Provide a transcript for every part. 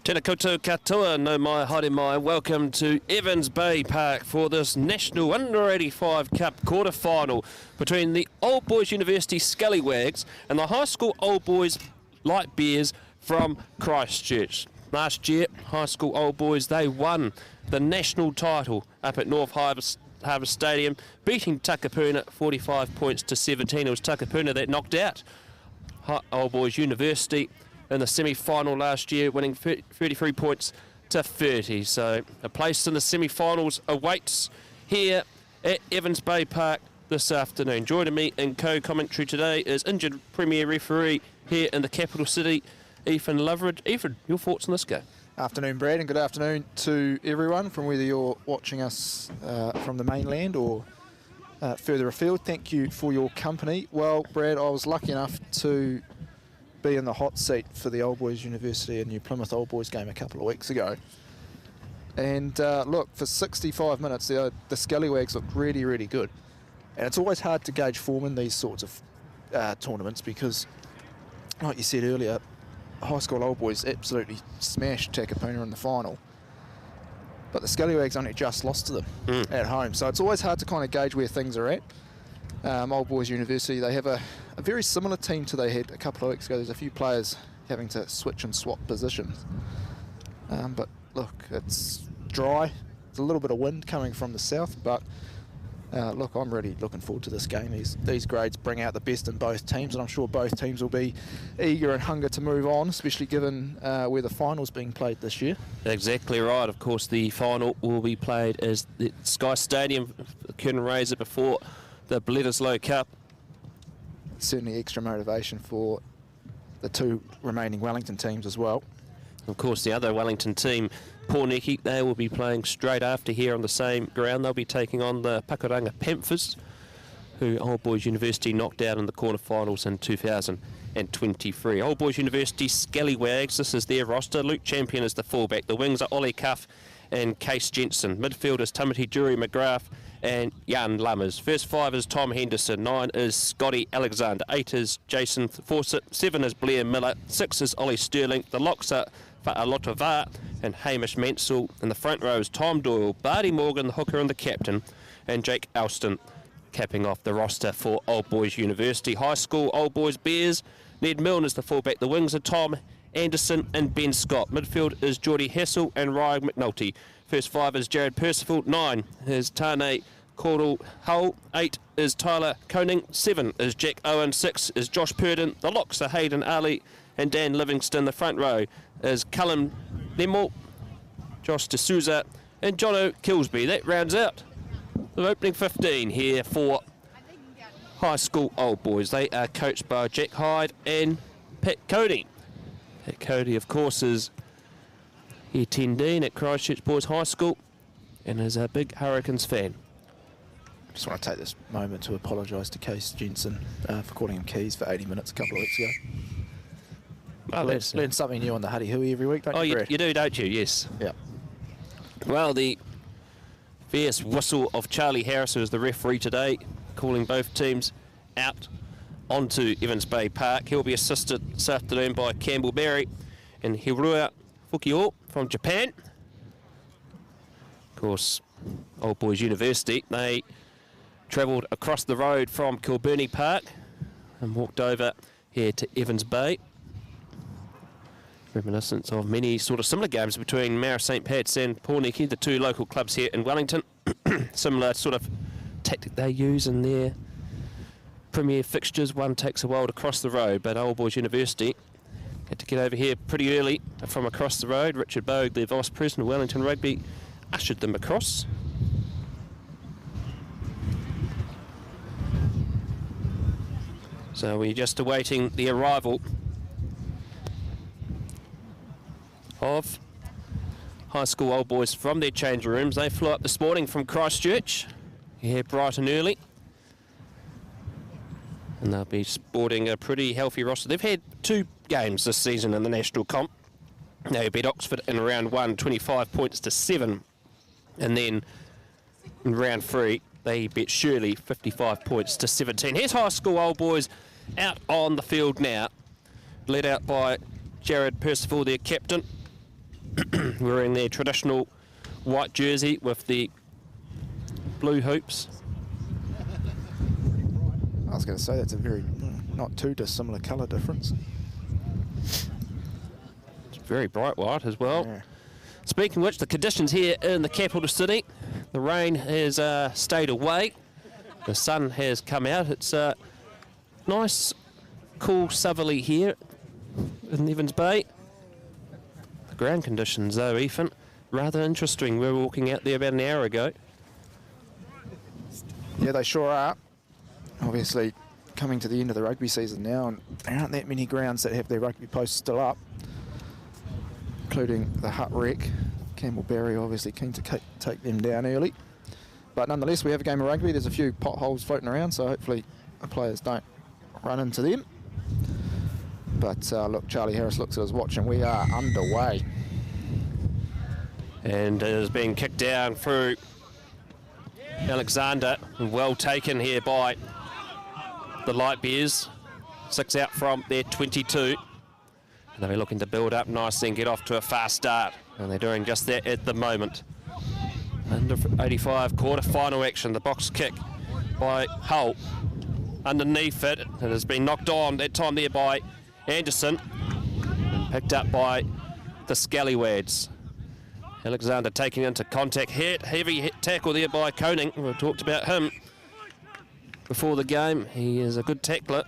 Tēnā koutou katoa, no mai haere mai. Welcome to Evans Bay Park for this National Under 85 Cup quarter-final between the Old Boys University Scallywags and the High School Old Boys Light Bears from Christchurch. Last year, High School Old Boys, they won the national title up at North Harvest Stadium, beating Takapuna 45 points to 17. It was Takapuna that knocked out Old Boys University in the semi-final last year, winning 33 points to 30. So a place in the semi-finals awaits here at Evans Bay Park this afternoon. Joining me in co-commentary today is injured Premier referee here in the capital city, Ethan Loveridge. Ethan, your thoughts on this game? Afternoon, Brad, and good afternoon to everyone from whether you're watching us from the mainland or further afield. Thank you for your company. Well, Brad, I was lucky enough to be in the hot seat for the Old Boys University and New Plymouth Old Boys game a couple of weeks ago. And look, for 65 minutes, the Scallywags looked really, really good. And it's always hard to gauge form in these sorts of tournaments because, like you said earlier, High School Old Boys absolutely smashed Takapuna in the final. But the Scallywags only just lost to them at home. So it's always hard to kind of gauge where things are at. Old Boys University, they have a very similar team to they had a couple of weeks ago. There's a few players having to switch and swap positions. But look, it's dry. There's a little bit of wind coming from the south, but look, I'm really looking forward to this game. These grades bring out the best in both teams, and I'm sure both teams will be eager and hunger to move on, especially given where the final's being played this year. Exactly right. Of course, the final will be played as the Sky Stadium, the curtain raiser before the Bledisloe Cup. Certainly extra motivation for the two remaining Wellington teams as well. Of course, the other Wellington team, Pōneke, they will be playing straight after here on the same ground. They'll be taking on the Pakuranga Panthers, who Old Boys University knocked out in the quarterfinals in 2023. Old Boys University Scallywags, this is their roster. Luke Champion is the fullback. The wings are Ollie Cuff and Case Jensen. Midfielders Tamati Jury McGrath and Jan Lammers. First five is Tom Henderson. 9 is Scotty Alexander. 8 is Jason Fawcett. 7 is Blair Miller. 6 is Ollie Sterling. The locks are Fa'alotava and Hamish Mansell. In the front row is Tom Doyle, Barty Morgan, the hooker and the captain, and Jake Alston capping off the roster for Old Boys University. High School Old Boys Bears, Ned Milne is the fullback. The wings are Tom Anderson and Ben Scott. Midfield is Geordie Hessel and Ryan McNulty. First five is Jared Percival. 9 is Tane Caudle Hull. 8 is Tyler Koning. 7 is Jack Owen. 6 is Josh Purdon. The locks are Hayden Ali and Dan Livingston. The front row is Cullen Lemel, Josh D'Souza and Jono Kilsby. That rounds out the opening 15 here for High School Old Boys. They are coached by Jack Hyde and Pat Cody. Pat Cody, of course, is Year 10 Dean at Christchurch Boys High School and is a big Hurricanes fan. Just want to take this moment to apologise to Case Jensen for calling him Keys for 80 minutes a couple of weeks ago. Well, learn something new on the Huddy Hui every week, don't you, Brad? You do, don't you? Yes. Yeah. Well, the fierce whistle of Charlie Harris, who is the referee today, calling both teams out onto Evans Bay Park. He'll be assisted this afternoon by Campbell Berry and Hirua Fukio from Japan. Of course, Old Boys University, they travelled across the road from Kilburnie Park and walked over here to Evans Bay. Reminiscence of many sort of similar games between Mara St Pat's and Pōneke, the two local clubs here in Wellington. Similar sort of tactic they use in their premier fixtures. One takes a while to cross the road, but Old Boys University had to get over here pretty early from across the road. Richard Bogue, their vice president of Wellington Rugby, ushered them across. So we're just awaiting the arrival of High School Old Boys from their change rooms. They flew up this morning from Christchurch, here bright and early. And they'll be sporting a pretty healthy roster. They've had 2 games this season in the national comp. They beat Oxford in round 1, 25 points to 7. And then in round 3, they beat Shirley 55 points to 17. Here's High School Old Boys out on the field now, led out by Jared Percival, their captain. wearing their traditional white jersey with the blue hoops. I was going to say that's a very not too dissimilar colour difference. It's very bright white as well. Yeah. Speaking of which, the conditions here in the capital city, the rain has stayed away. The sun has come out. It's nice, cool, southerly here in Evans Bay. The ground conditions, though, Ethan, rather interesting. We were walking out there about an hour ago. Yeah, they sure are. Obviously, coming to the end of the rugby season now, and there aren't that many grounds that have their rugby posts still up, including the Hutt Rec. Campbellberry obviously keen to take them down early. But nonetheless, we have a game of rugby. There's a few potholes floating around, so hopefully the players don't run into them. But look, Charlie Harris looks at his watch, and we are underway. And it is being kicked down through Alexander. Well taken here by the Light Bears. 6 out from their 22. And they'll be looking to build up nicely and get off to a fast start. And they're doing just that at the moment. Under 85 quarter-final action. The box kick by Hull. Underneath it. It has been knocked on that time there by Anderson. And picked up by the Scallywags. Alexander taking into contact. Heavy hit tackle there by Koning. We talked about him before the game. He is a good tackler.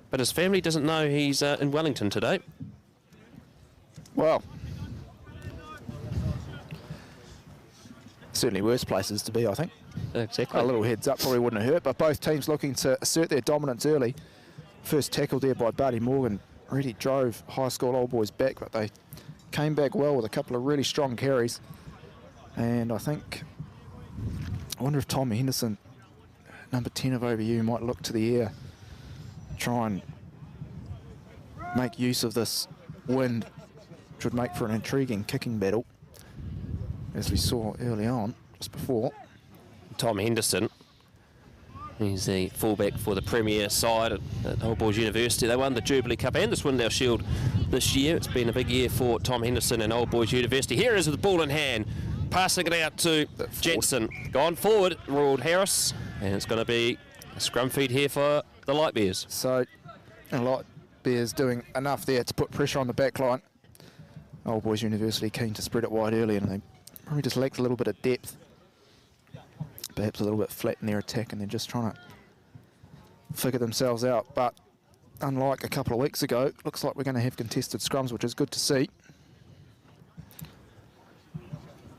But his family doesn't know he's in Wellington today. Well, certainly worse places to be, I think. Exactly. A little heads up probably wouldn't have hurt, but both teams looking to assert their dominance early. First tackle there by Barty Morgan really drove high school old boys back, but they came back well with a couple of really strong carries. And I wonder if Tommy Henderson, number 10 of OBU, might look to the air, try and make use of this wind, which would make for an intriguing kicking battle, as we saw early on, just before. Tom Henderson, he's the fullback for the premier side at Old Boys University. They won the Jubilee Cup and the Swindale Shield this year. It's been a big year for Tom Henderson and Old Boys University. Here is the ball in hand, passing it out to Jensen. Gone forward, ruled Harris, and it's going to be a scrum feed here for the Light Bears. So, the Light Bears doing enough there to put pressure on the back line. Old Boys University keen to spread it wide early, and they probably just lacked a little bit of depth. Perhaps a little bit flat in their attack, and they're just trying to figure themselves out. But unlike a couple of weeks ago, looks like we're going to have contested scrums, which is good to see.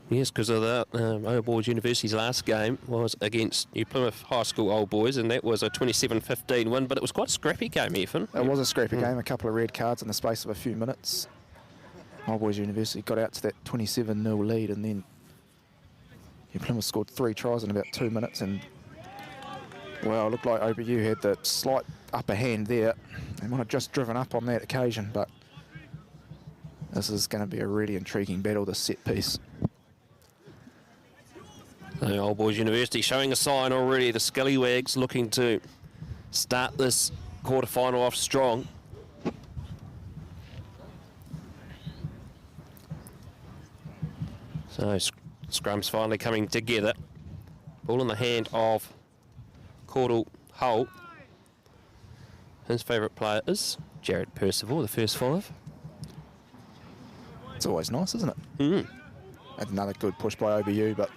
Yes, because of the Old Boys University's last game was against New Plymouth High School Old Boys, and that was a 27-15 win, but it was quite a scrappy game, Ethan. It was a scrappy game, a couple of red cards in the space of a few minutes. Old Boys University got out to that 27-0 lead, and then New Plymouth scored 3 tries in about 2 minutes, and well, it looked like OBU had the slight upper hand there. They might have just driven up on that occasion, but this is going to be a really intriguing battle, this set piece. The Old Boys University showing a sign already. The Scallywags looking to start this quarter-final off strong. So scrum's finally coming together. Ball in the hand of Caudle Hull. His favourite player is Jared Percival, the first 5. It's always nice, isn't it? Had another good push by OBU, but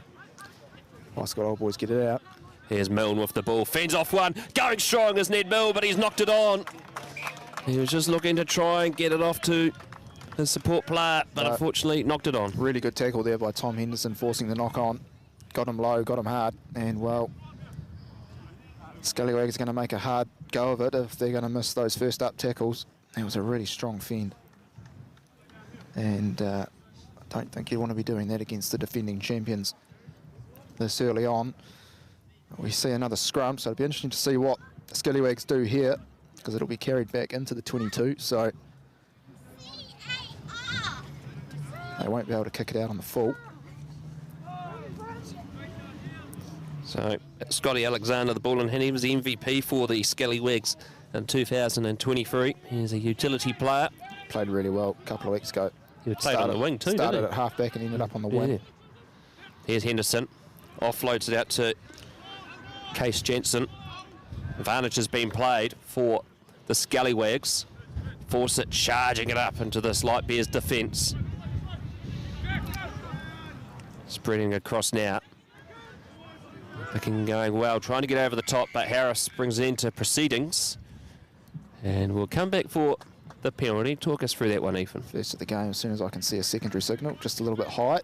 High School Old Boys get it out. Here's Milne with the ball. Fends off one. Going strong is Ned Mill, but he's knocked it on. He was just looking to try and get it off to his support player, but unfortunately knocked it on. Really good tackle there by Tom Henderson, forcing the knock on. Got him low, got him hard, and well, Scallywags are going to make a hard go of it if they're going to miss those first up tackles. It was a really strong fend. And I don't think you want to be doing that against the defending champions this early on. We see another scrum, so it'll be interesting to see what the Scallywags do here, because it'll be carried back into the 22, so they won't be able to kick it out on the full. So Scotty Alexander, the ball in hand, he was the MVP for the Scallywags in 2023. He's a utility player. Played really well a couple of weeks ago. He played on the wing too, started didn't at half-back and ended up on the wing. Yeah. Here's Henderson. Offloads it out to Case Jensen. Advantage has been played for the Scallywags. Fawcett charging it up into this Light Bears defence. Spreading across now. Picking going well, trying to get over the top, but Harris brings it into proceedings. And we'll come back for the penalty. Talk us through that one, Ethan. First of the game, as soon as I can see a secondary signal, just a little bit high,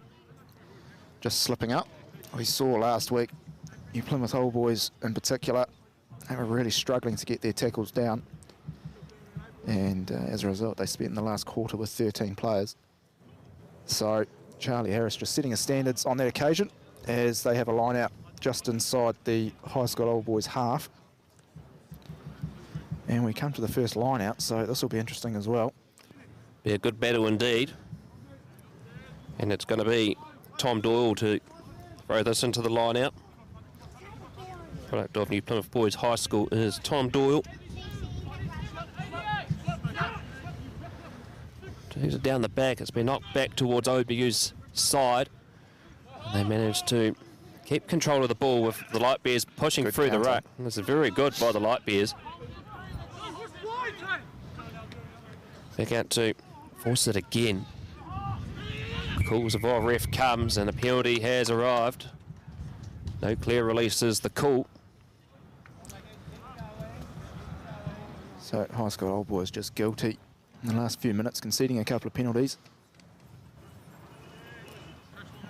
just slipping up. We saw last week, New Plymouth Old Boys in particular, they were really struggling to get their tackles down. And as a result, they spent the last quarter with 13 players. So Charlie Harris just setting his standards on that occasion as they have a line out just inside the High School Old Boys half. And we come to the first line out, so this will be interesting as well. Be a good battle indeed. And it's going to be Tom Doyle to throw this into the line out. Product of New Plymouth Boys High School is Tom Doyle. He's down the back. It's been knocked back towards OBU's side. And they managed to keep control of the ball with the Light Bears pushing through the ruck. This is very good by the Light Bears. Back out to Fawcett again. Calls of our ref comes and a penalty has arrived. No clear release is the call. So High School Old Boys just guilty in the last few minutes, conceding a couple of penalties.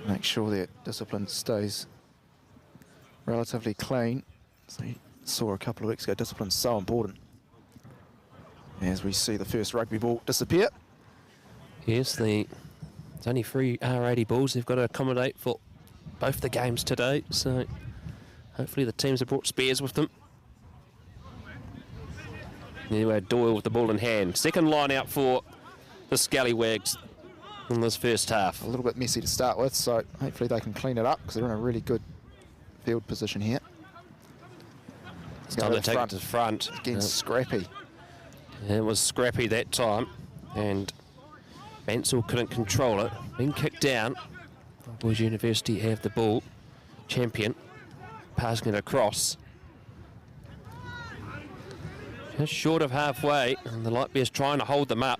Make sure that discipline stays relatively clean. So you saw a couple of weeks ago, discipline's so important. As we see the first rugby ball disappear. Yes, it's only 3 R80 balls they've got to accommodate for both the games today, so hopefully the teams have brought spares with them. Anyway, Doyle with the ball in hand. Second line out for the Scallywags in this first half. A little bit messy to start with, so hopefully they can clean it up because they're in a really good field position here. It's time to take it to the front. Again, scrappy. It was scrappy that time, and Mansell couldn't control it. Being kicked down. Boys University have the ball. Champion passing it across. Just short of halfway, and the Light Bears trying to hold them up.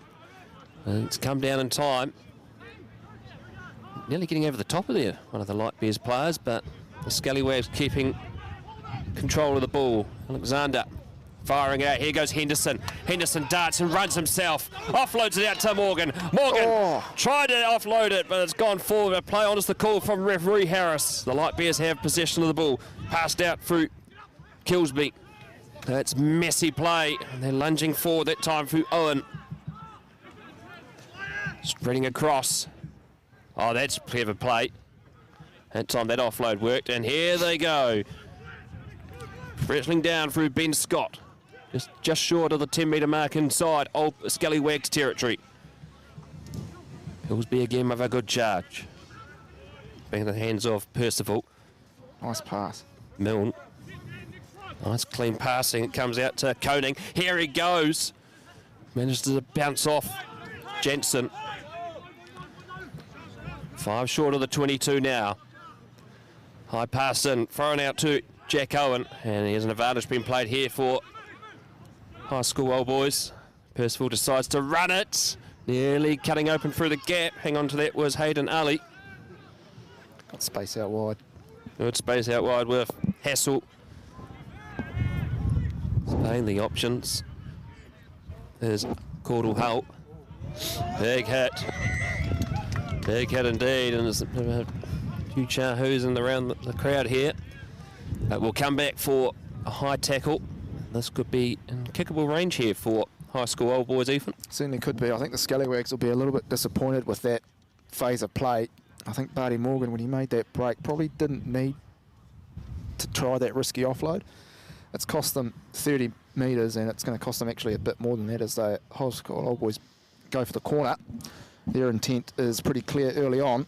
And it's come down in time. Nearly getting over the top of there, one of the Light Bears players, but the Scallywags keeping control of the ball. Alexander firing it out. Here goes Henderson. Henderson darts and runs himself. Offloads it out to Morgan. Morgan tried to offload it, but it's gone forward. A play on is the call from referee Harris. The Light Bears have possession of the ball. Passed out through Kilsby. That's messy play. And they're lunging forward that time through Owen. Spreading across. Oh, that's clever play. That time that offload worked. And here they go. Wrestling down through Ben Scott. Just short of the 10-metre mark inside Old Scallywags territory. Hillsby again with a good charge. Being the hands of Percival. Nice pass. Milne. Nice clean passing. It comes out to Koning. Here he goes. Manages to bounce off Jensen. 5 short of the 22 now. High pass in. Thrown out to Jack Owen. And here's an advantage being played here for High School Old Boys. Percival decides to run it. Nearly cutting open through the gap. Hang on to that was Hayden Ali. Got space out wide. Good space out wide with Hassel. Playing the options. There's Caudle Hull. Big hit. Big hit indeed. And there's a few chahoos in around the crowd here. We'll come back for a high tackle. This could be in kickable range here for High School Old Boys, Ethan. Certainly could be. I think the Scallywags will be a little bit disappointed with that phase of play. I think Barty Morgan, when he made that break, probably didn't need to try that risky offload. It's cost them 30 metres, and it's going to cost them actually a bit more than that as the High School Old Boys go for the corner. Their intent is pretty clear early on.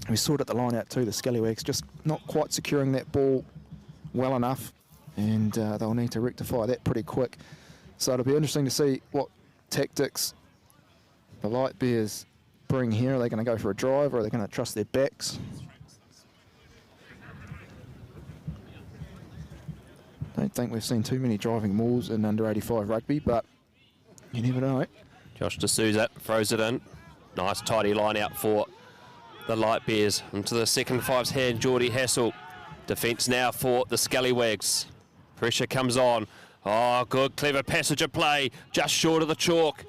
We saw it at the line out too, the Scallywags just not quite securing that ball well enough, and they'll need to rectify that pretty quick. So it'll be interesting to see what tactics the Light Bears bring here? Are they going to go for a drive, or are they going to trust their backs? Don't think we've seen too many driving mauls in under 85 rugby, but you never know. Josh D'Souza throws it in. Nice tidy line out for the Light Bears. Into the second five's hand, Geordie Hassel. Defence now for the Scallywags. Pressure comes on. Oh, good, clever passage of play. Just short of the chalk.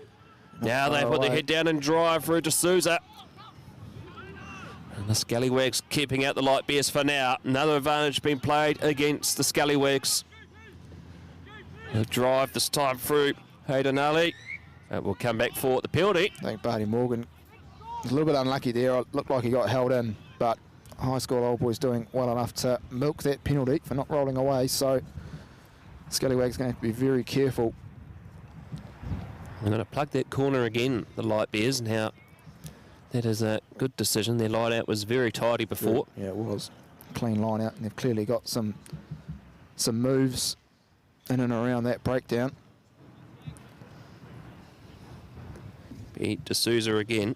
Now they put their head down and drive through D'Souza. And the Scallywags keeping out the Light Bears for now. Another advantage being played against the Scallywags. The drive this time through Hayden Ali. It will come back for the penalty. I think Barty Morgan was a little bit unlucky there. It looked like he got held in, but high school old boys doing well enough to milk that penalty for not rolling away. So Scallywags going to have to be very careful. They're going to plug that corner again, the Light Bears. Now, that is a good decision. Their line out was very tidy before. Yeah, it was. Clean line out, and they've clearly got some moves in and around that breakdown. Beat D'Souza again.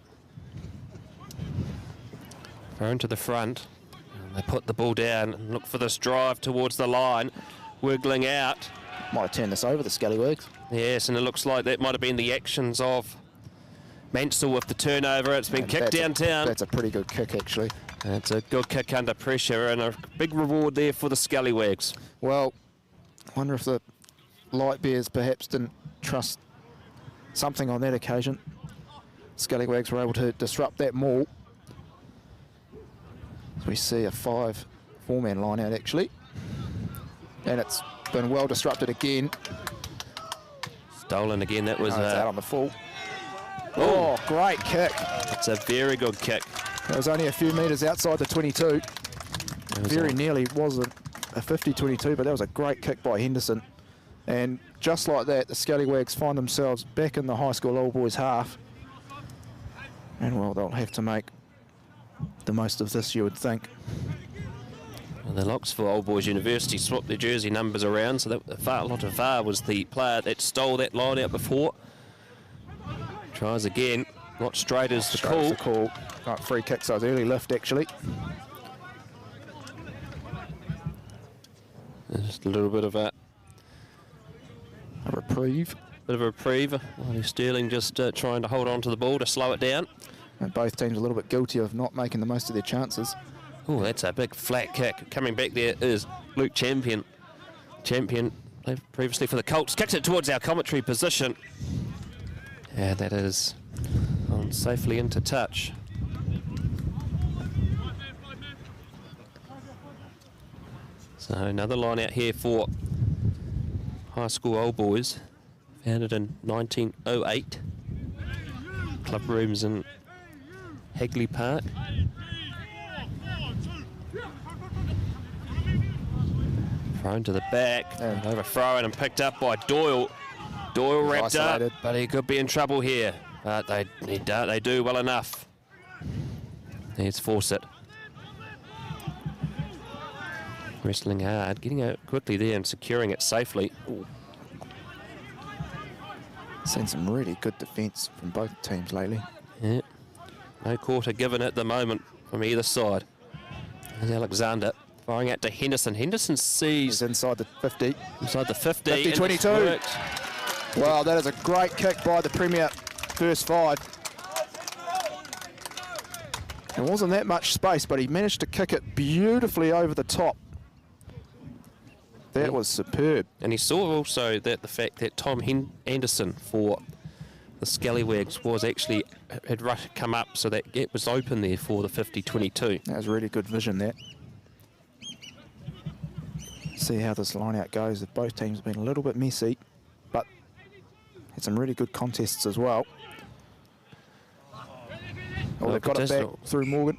Thrown to the front. And they put the ball down and look for this drive towards the line. Wiggling out. Might have turned this over, the Scallywags. Yes, and it looks like that might have been the actions of Mansell with the turnover. It's been kicked downtown. That's a pretty good kick, actually. That's a good kick under pressure and a big reward there for the Scallywags. Well, I wonder if the Light Bears perhaps didn't trust something on that occasion. Scallywags were able to disrupt that maul. So we see a 5-4-man line out, actually. And it's been well disrupted again. Stolen again. That was it's out on the full. Oh, great kick. It's a very good kick. It was only a few metres outside the 22. Very nearly was a 50-22, but that was a great kick by Henderson. And just like that, the Scallywags find themselves back in the high school old boys half. And, well, they'll have to make the most of this, you would think. And the Locks for Old Boys University swapped their jersey numbers around, so that Lotavar was the player that stole that line out before. Tries again. Not straight as the call. The call. Right, free kick, so it's early lift, actually. Just a little bit of a reprieve. Bit of a reprieve. Sterling just trying to hold on to the ball to slow it down. And both teams a little bit guilty of not making the most of their chances. Oh, that's a big flat kick. Coming back there is Luke Champion. Champion played previously for the Colts. Kicks it towards our commentary position. Yeah, that is gone safely into touch. So another line out here for high school old boys. Founded in 1908. Club rooms in Hagley Park. Thrown to the back, and overthrown and picked up by Doyle. Doyle wrapped up, but he could be in trouble here. But they do well enough. Let's force it. Wrestling hard, getting out quickly there and securing it safely. Ooh. Seen some really good defence from both teams lately. Yeah. No quarter given at the moment from either side. There's Alexander firing out to Henderson. Henderson sees... He's inside the 50. Inside the 50. 50-22. Wow, that is a great kick by the Premier first five. There wasn't that much space, but he managed to kick it beautifully over the top. That was superb. And he saw also that the fact that Tom Anderson for the Scallywags was actually had come up, so that gap was open there for the 50-22. That was really good vision there. See how this line out goes. Both teams have been a little bit messy, but had some really good contests as well. Oh, they've got it back through Morgan.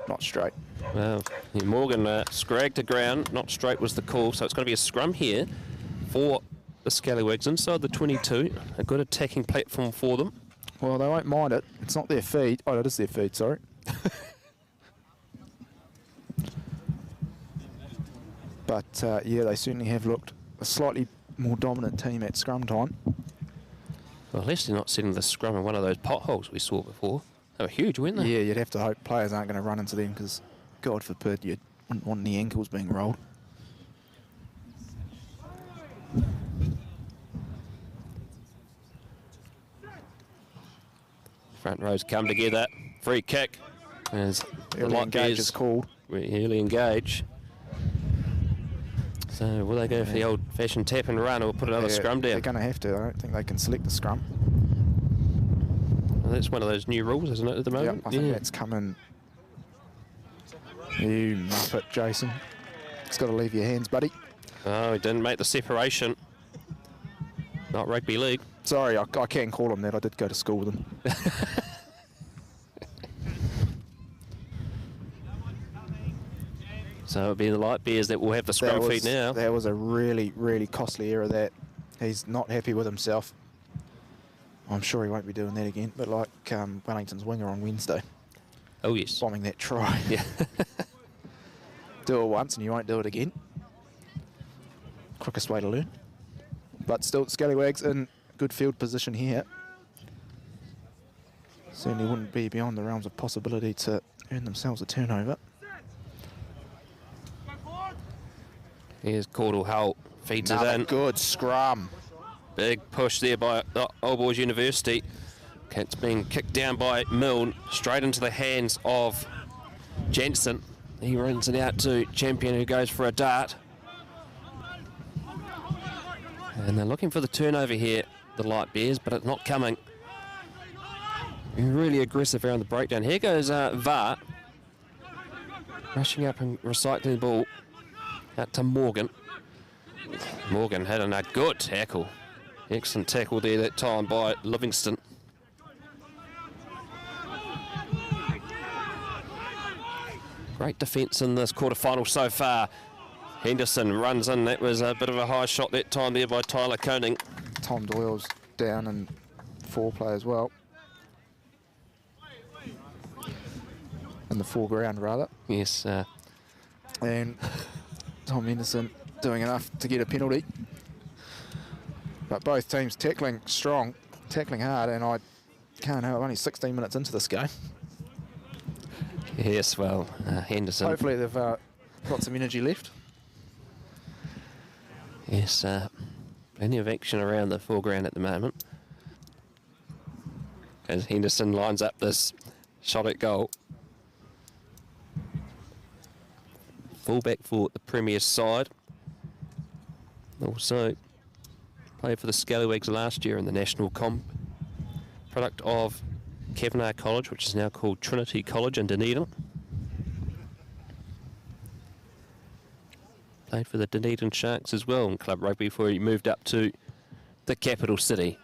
Not straight. Well, yeah, Morgan scragged to ground. Not straight was the call, so it's going to be a scrum here for the Scallywags inside the 22. A good attacking platform for them. Well, they won't mind it. It's not their feed. Oh, it is their feed, sorry. But, yeah, they certainly have looked a slightly more dominant team at scrum time. Well, at least they're not setting the scrum in one of those potholes we saw before. They were huge, weren't they? Yeah, you'd have to hope players aren't going to run into them because, God forbid, you wouldn't want any ankles being rolled. Front rows come together. Free kick. As Early engage is called. Early engage. So will they go for the old-fashioned tap and run or put another scrum down? They're going to have to. I don't think they can select the scrum. Well, that's one of those new rules, isn't it, at the moment? Yep, I think that's coming. You muppet, Jason. It's got to leave your hands, buddy. Oh, he didn't make the separation. Not rugby league. Sorry, I can call him that. I did go to school with him. So it'll be the Light Bears that will have the scrum feed now. That was a really, really costly error that he's not happy with himself. I'm sure he won't be doing that again, but like Wellington's winger on Wednesday. Oh, yes. Bombing that try. Yeah. Do it once and you won't do it again. Quickest way to learn. But still, Scallywags in good field position here. Certainly wouldn't be beyond the realms of possibility to earn themselves a turnover. Here's Caudle Hull. Feeds it in. Good scrum. Big push there by the Old Boys University. It's being kicked down by Milne, straight into the hands of Jensen. He runs it out to Champion, who goes for a dart. And they're looking for the turnover here, the Light Bears, but it's not coming. Really aggressive around the breakdown. Here goes Vart, rushing up and recycling the ball out to Morgan. Morgan had a good tackle. Excellent tackle there that time by Livingston. Great defence in this quarter-final so far. Henderson runs in. That was a bit of a high shot that time there by Tyler Koning. Tom Doyle's down and foreplay as well. In the foreground, rather. Yes. And Tom Henderson doing enough to get a penalty. But both teams tackling strong, tackling hard, and I can't help, only 16 minutes into this game. Yes, well, Henderson. Hopefully they've got some energy left. Yes, plenty of action around the foreground at the moment. As Henderson lines up this shot at goal. Fullback for the Premier's side. Also played for the Scallywags last year in the national comp. Product of Kavanagh College, which is now called Trinity College in Dunedin. Played for the Dunedin Sharks as well in club rugby before he moved up to the capital city.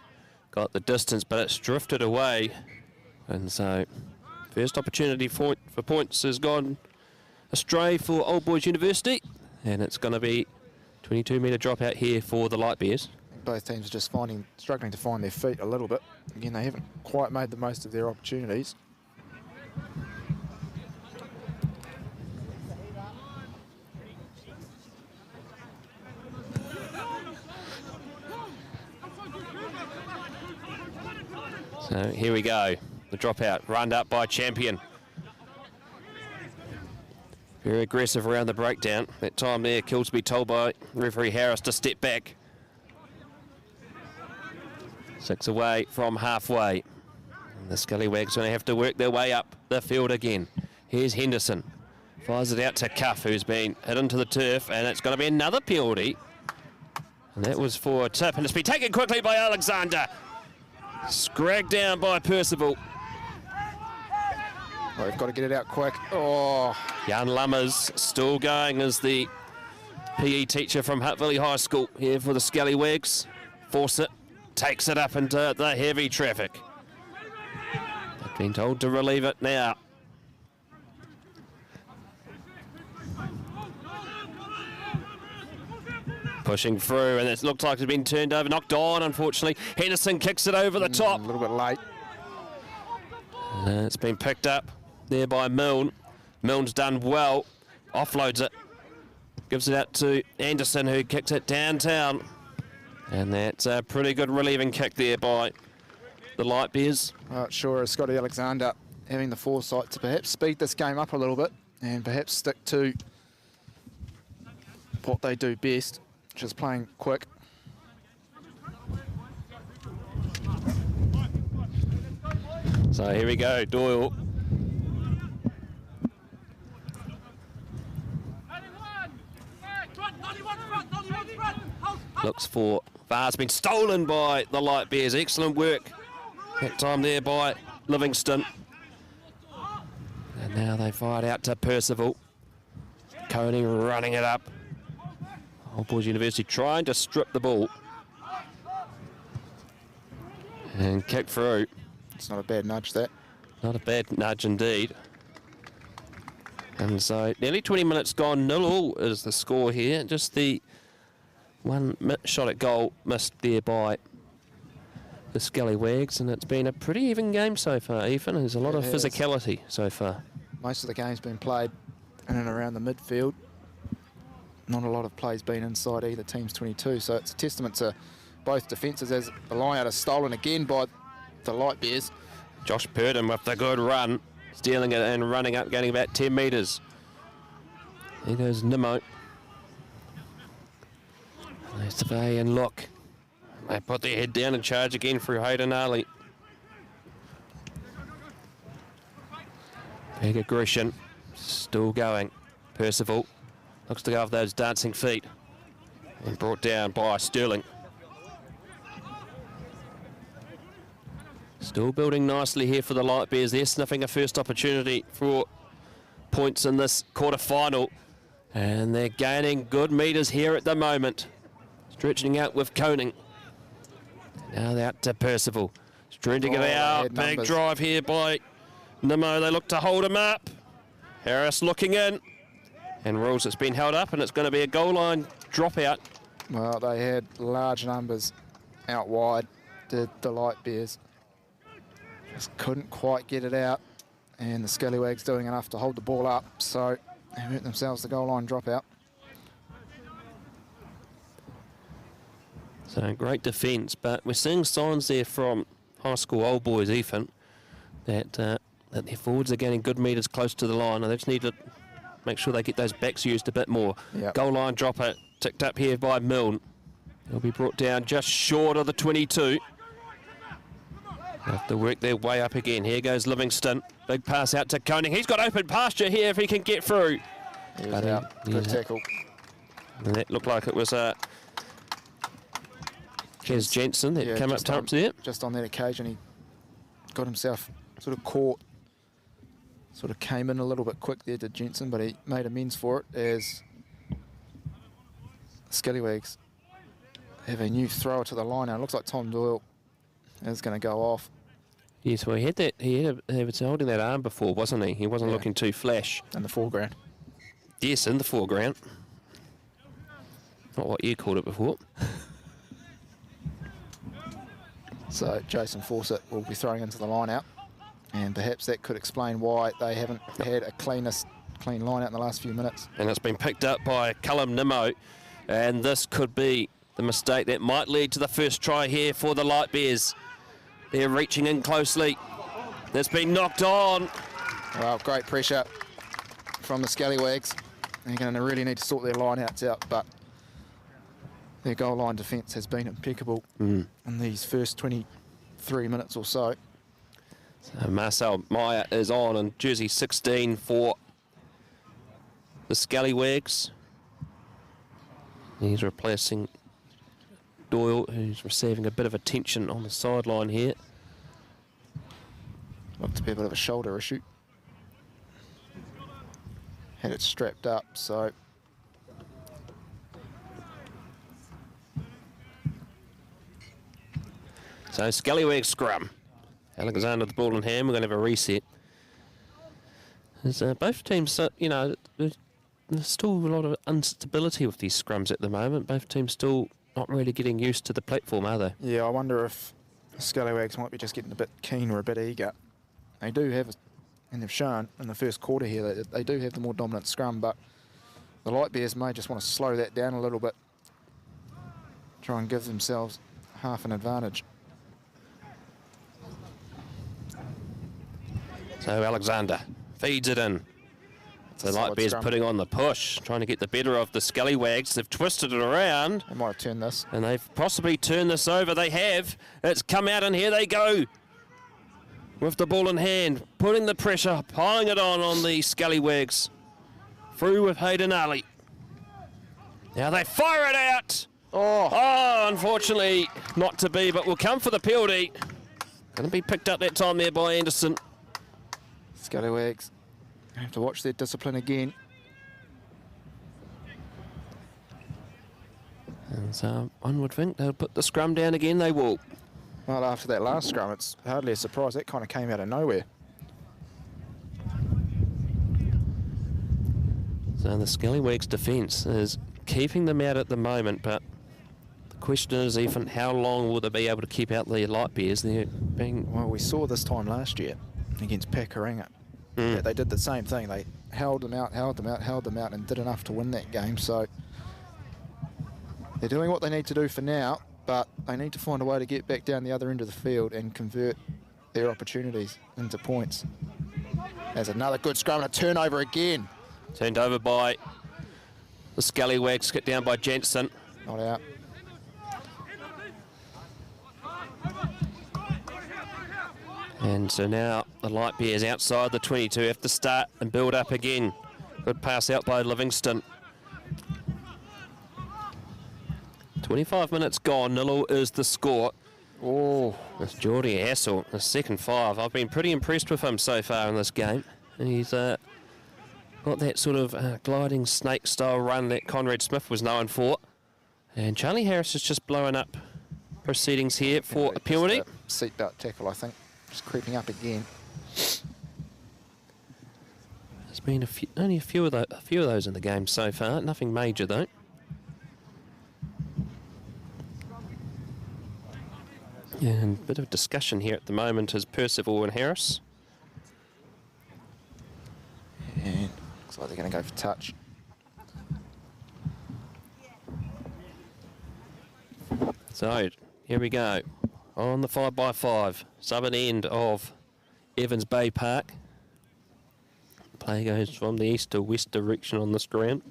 Got the distance, but it's drifted away. And so, first opportunity for points has gone astray for Old Boys University. And it's going to be 22-metre dropout here for the Light Bears. Both teams are just struggling to find their feet a little bit. Again, they haven't quite made the most of their opportunities. So here we go. The dropout, run up by Champion. Very aggressive around the breakdown. That time there, Kilsby told by referee Harris to step back. 6 away from halfway. And the Scallywags going to have to work their way up the field again. Here's Henderson. Fires it out to Cuff, who's been hit into the turf, and it's going to be another penalty. And that was for a tip, and it's been taken quickly by Alexander. Scragged down by Percival. Oh, they've got to get it out quick. Oh, Jan Lummers still going as the PE teacher from Hutt Valley High School here for the Scallywags. Force it. Takes it up into the heavy traffic. They've been told to relieve it now. Pushing through, and it looks like it's been turned over, knocked on, unfortunately. Henderson kicks it over the top. A little bit late. It's been picked up there by Milne. Milne's done well. Offloads it. Gives it out to Anderson, who kicks it downtown. And that's a pretty good relieving kick there by the Light Bears. Sure, Scotty Alexander having the foresight to perhaps speed this game up a little bit and perhaps stick to what they do best, which is playing quick. So here we go, Doyle. Looks for VAR's been stolen by the Light Bears. Excellent work that time there by Livingston. And now they fired out to Percival. Coney running it up. Old Boys University trying to strip the ball. And kick through. It's not a bad nudge, that. Not a bad nudge indeed. And so nearly 20 minutes gone. 0-0 is the score here. Just the one shot at goal missed there by the Scallywags, and it's been a pretty even game so far, Ethan. There's a lot of physicality so far. Most of the game's been played in and around the midfield. Not a lot of plays been inside either team's 22, so it's a testament to both defences as the line-out is stolen again by the Light Bears. Josh Purdon with the good run, stealing it and running up, getting about 10 metres. There goes Nimmo. They survey and look. They put their head down and charge again through Hayden Ali. Big aggression, still going. Percival looks to go off those dancing feet and brought down by Sterling. Still building nicely here for the Light Bears. They're sniffing a first opportunity for points in this quarter-final. And they're gaining good metres here at the moment. Stretching out with Koning. Now they're out to Percival. Trying to get out. Big drive here by Nimmo. They look to hold him up. Harris looking in. And rules it's been held up, and it's going to be a goal line dropout. Well, they had large numbers out wide, did the Light Bears. Just couldn't quite get it out, and the Scallywags doing enough to hold the ball up, so they hurt themselves the goal line dropout. So great defence, but we're seeing signs there from high school old boys, Ethan, that their forwards are getting good metres close to the line, and they just need to make sure they get those backs used a bit more. Yep. Goal line dropper ticked up here by Milne. They'll be brought down just short of the 22. Have to work their way up again. Here goes Livingston. Big pass out to Koning. He's got open pasture here if he can get through. He was out. Good tackle. And that looked like it was Kez Jensen that came up top there. Just on that occasion, he got himself sort of caught. Sort of came in a little bit quick there to Jensen, but he made amends for it as Scallywags have a new thrower to the line now. It looks like Tom Doyle is going to go off. Yes, well, he was holding that arm before, wasn't he? He wasn't looking too flash. In the foreground. Yes, in the foreground. Not what you called it before. So Jason Fawcett will be throwing into the line out, and perhaps that could explain why they haven't had a clean line out in the last few minutes. And it's been picked up by Callum Nimmo, and this could be the mistake that might lead to the first try here for the Light Bears. They're reaching in closely. That's been knocked on. Well, great pressure from the Scallywags. They're going to really need to sort their line-outs out, but their goal line defence has been impeccable in these first 23 minutes or so. So Marcel Meyer is on in jersey 16 for the Scallywags. He's replacing Doyle, who's receiving a bit of attention on the sideline here. Looked to be a bit of a shoulder issue. Had it strapped up, so... So Scallywag scrum. Alexander the ball in hand. We're going to have a reset. There's, both teams, there's still a lot of instability with these scrums at the moment. Both teams still not really getting used to the platform, are they? Yeah, I wonder if Scallywags might be just getting a bit keen or a bit eager. They do have, and they've shown in the first quarter here, that they do have the more dominant scrum, but the Light Bears may just want to slow that down a little bit, try and give themselves half an advantage. So Alexander feeds it in. The Light Bears putting on the push, trying to get the better of the Scallywags. They've twisted it around. They might have turned this. And they've possibly turned this over. They have. It's come out and here they go. With the ball in hand, putting the pressure, piling it on the Scallywags. Through with Hayden Ali. Now they fire it out. Oh, unfortunately not to be, but will come for the penalty. Going to be picked up that time there by Anderson. Scallywags have to watch their discipline again. And so one would think they'll put the scrum down again. They will. Well, after that last scrum, it's hardly a surprise. That kind of came out of nowhere. So the Scallywags' defence is keeping them out at the moment, but the question is, even how long will they be able to keep out the Light Bears? They're being... Well, we saw this time last year against Pakuranga. Yeah, they did the same thing. They held them out, and did enough to win that game. So they're doing what they need to do for now, but they need to find a way to get back down the other end of the field and convert their opportunities into points. There's another good scrum and a turnover again. Turned over by the Scallywags, skipped down by Jensen. Not out. And so now the Light Bears outside the 22 have to start and build up again. Good pass out by Livingston. 25 minutes gone, 0 is the score. Oh, it's Geordie Hassel, the second five. I've been pretty impressed with him so far in this game. And he's got that sort of gliding snake style run that Conrad Smith was known for. And Charlie Harris is just blowing up proceedings here for a penalty. Seatbelt tackle, I think. Just creeping up again. There's been only a few of those in the game so far. Nothing major though. And a bit of discussion here at the moment is Percival and Harris. And looks like they're going to go for touch. So here we go. On the 5x5, southern end of Evans Bay Park. Play goes from the east to west direction on this ground.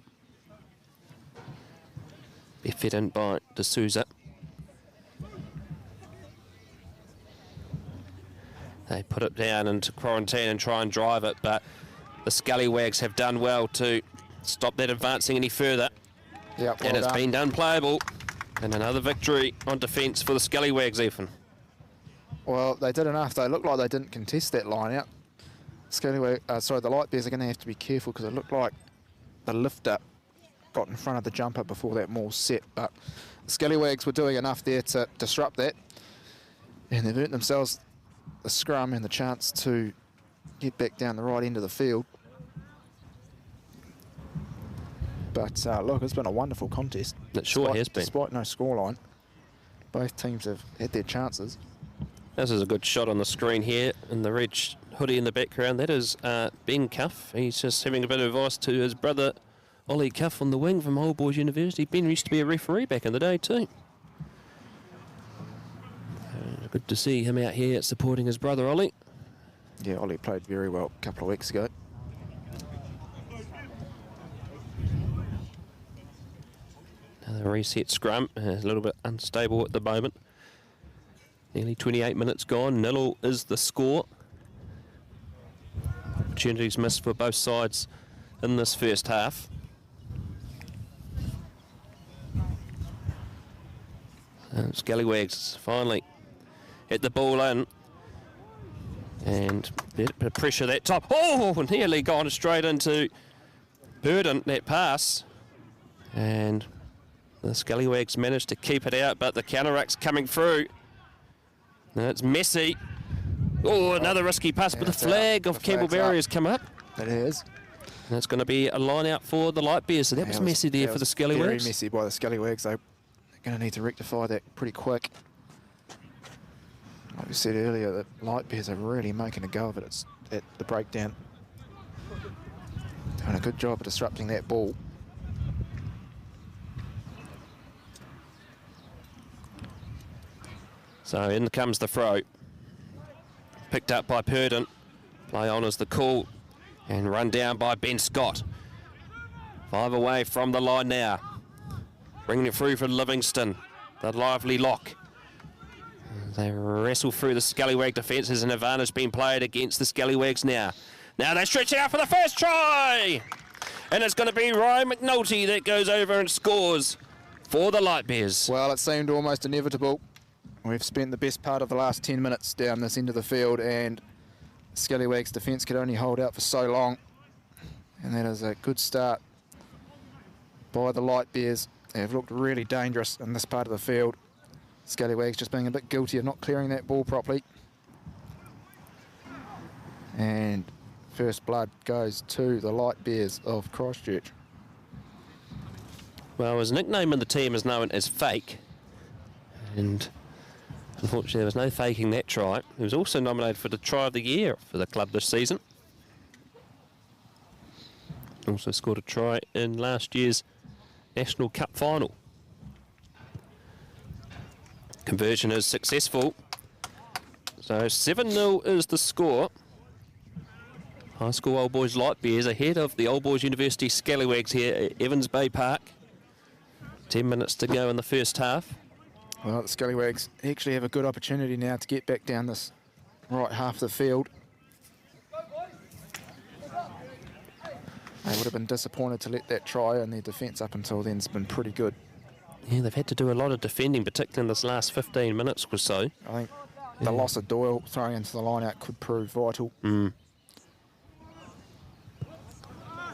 Be fed in by D'Souza. They put it down into quarantine and try and drive it, but the Scallywags have done well to stop that advancing any further. Yep, and it's been done playable. And another victory on defence for the Scallywags, Ethan. Well, they did enough. They looked like they didn't contest that line out. The Light Bears are going to have to be careful because it looked like the lifter got in front of the jumper before that maul set. But the Scallywags were doing enough there to disrupt that. And they've earned themselves the scrum and the chance to get back down the right end of the field. But look, it's been a wonderful contest. It sure has been. Despite no scoreline, both teams have had their chances. This is a good shot on the screen here in the red hoodie in the background. That is Ben Cuff. He's just having a bit of advice to his brother Ollie Cuff on the wing from Old Boys University. Ben used to be a referee back in the day too. Good to see him out here supporting his brother Ollie. Yeah, Ollie played very well a couple of weeks ago. Another reset scrum, a little bit unstable at the moment. Nearly 28 minutes gone, 0 is the score. Opportunities missed for both sides in this first half. And Scallywags finally hit the ball in. And a bit of pressure that time. Oh, nearly gone straight into Burden, that pass. And the Scallywags managed to keep it out, but the counterattack's coming through. Now it's Messi. Oh, another risky pass, but the flag of Campbell Barry has come up. It is. And it's going to be a line out for the Light Bears. So that was messy there for the Scallywags. Very messy by the Scallywags. They're going to need to rectify that pretty quick. Like we said earlier, the Light Bears are really making a go of it at the breakdown. Doing a good job of disrupting that ball. So in comes the throw. Picked up by Purdon. Play on is the call. And run down by Ben Scott. 5 away from the line now. Bringing it through for Livingston. The lively lock. They wrestle through the Scallywag defence. There's an advantage being played against the Scallywags now. Now they're stretching out for the first try. And it's going to be Ryan McNulty that goes over and scores for the Light Bears. Well, it seemed almost inevitable. We've spent the best part of the last 10 minutes down this end of the field, and Scallywags defence could only hold out for so long. And that is a good start by the Light Bears. They've looked really dangerous in this part of the field. Scallywags just being a bit guilty of not clearing that ball properly. And first blood goes to the Light Bears of Christchurch. Well, his nickname in the team is known as Fake. And unfortunately, there was no faking that try. He was also nominated for the Try of the Year for the club this season. Also scored a try in last year's National Cup final. Conversion is successful. So 7-0 is the score. High school Old Boys Light Bears ahead of the Old Boys University Scallywags here at Evans Bay Park. 10 minutes to go in the first half. Well, the Scallywags actually have a good opportunity now to get back down this right half of the field. They would have been disappointed to let that try, and their defence up until then has been pretty good. Yeah, they've had to do a lot of defending, particularly in this last 15 minutes or so. I think the loss of Doyle throwing into the line out could prove vital.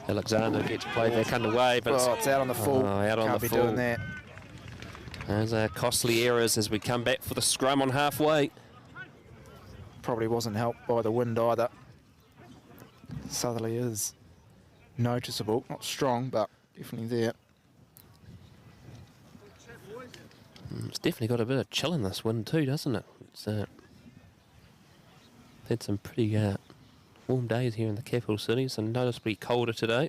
Alexander gets played back underway, but it's out on the full. Out on Can't the be full. doing that. There's costly errors as we come back for the scrum on halfway. Probably wasn't helped by the wind either. Southerly is noticeable, not strong, but definitely there. It's definitely got a bit of chill in this wind too, doesn't it? It's had some pretty warm days here in the capital city, so noticeably colder today.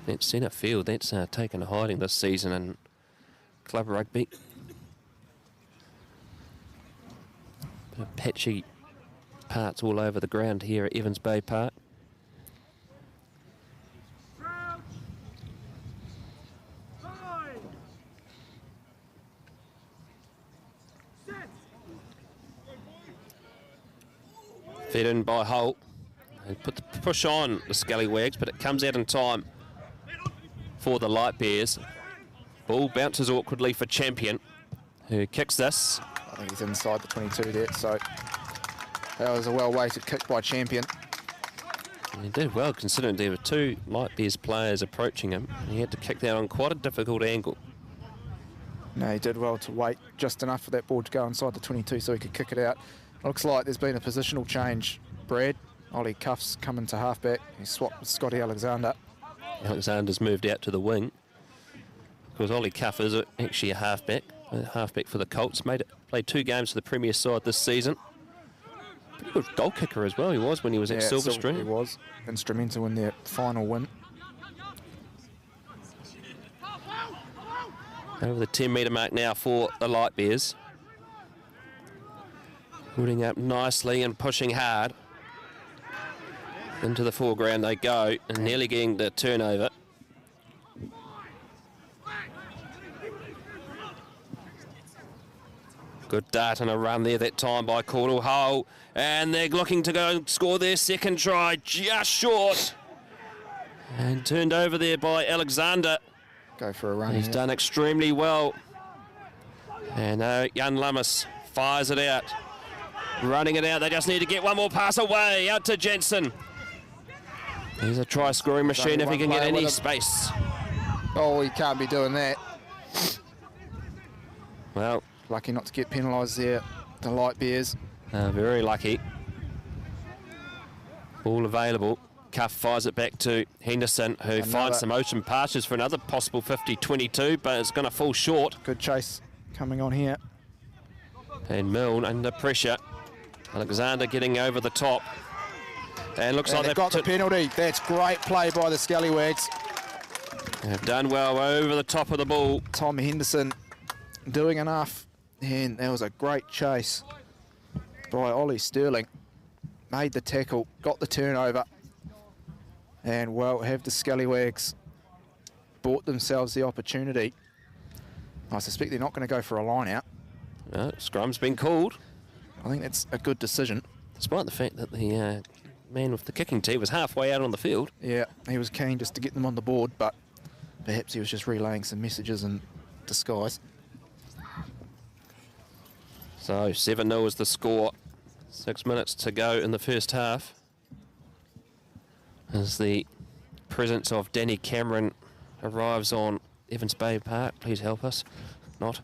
That centre field, that's taken a hiding this season in club rugby. Bit of patchy parts all over the ground here at Evans Bay Park. Fed in by Holt. They put the push on the Scallywags, but it comes out in time for the Light Bears. Ball bounces awkwardly for Champion, who kicks this. I think he's inside the 22 there, so that was a well-weighted kick by Champion. And he did well, considering there were two Light Bears players approaching him. He had to kick that on quite a difficult angle. No, he did well to wait just enough for that ball to go inside the 22 so he could kick it out. Looks like there's been a positional change, Brad. Ollie Cuff's coming to halfback. He swapped with Scotty Alexander. Alexander's moved out to the wing. Because Ollie Cuff is actually a halfback for the Colts. Played 2 games for the Premier side this season. Pretty good goal kicker as well he was when he was at Silverstream. He was instrumental in their final win. Over the 10-metre mark now for the Light Bears. Holding up nicely and pushing hard. Into the foreground they go, and nearly getting the turnover. Good dart and a run there that time by Caudle Hull. And they're looking to go and score their second try, just short. And turned over there by Alexander. Go for a run. He's done extremely well. And Jan Lummis fires it out. Running it out, they just need to get one more pass away, out to Jensen. He's a try-scoring machine if he can get any space. Oh, he can't be doing that. Well, lucky not to get penalised there, the Light Bears. Very lucky. Ball available. Cuff fires it back to Henderson, who finds some ocean pastures for another possible 50-22, but it's going to fall short. Good chase coming on here. And Milne under pressure. Alexander getting over the top. And looks like they've got the penalty. That's great play by the Scallywags. They've done well over the top of the ball. Tom Henderson doing enough. And there was a great chase by Ollie Sterling. Made the tackle, got the turnover. And, well, have the Scallywags bought themselves the opportunity. I suspect they're not going to go for a line out. No, scrum's been called. I think that's a good decision. Despite the fact that the man with the kicking tee was halfway out on the field. Yeah, he was keen just to get them on the board, but perhaps he was just relaying some messages in disguise. So 7-0 is the score. 6 minutes to go in the first half. As the presence of Danny Cameron arrives on Evans Bay Park. Please help us. Not.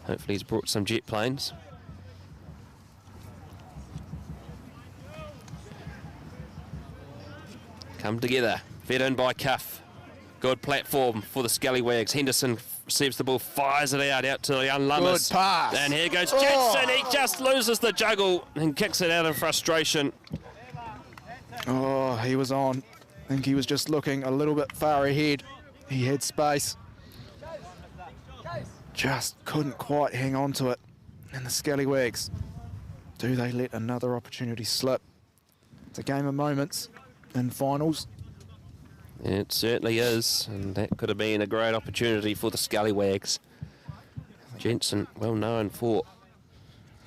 Hopefully he's brought some jet planes. Come together. Fed in by Cuff. Good platform for the Scallywags. Henderson receives the ball, fires it out to the young Lummers. Good pass. And here goes Jackson. He just loses the juggle and kicks it out in frustration. Oh, he was on. I think he was just looking a little bit far ahead. He had space. Just couldn't quite hang on to it. And the Scallywags, do they let another opportunity slip? It's a game of moments in finals. It certainly is, and that could have been a great opportunity for the Scallywags. Jensen, well known for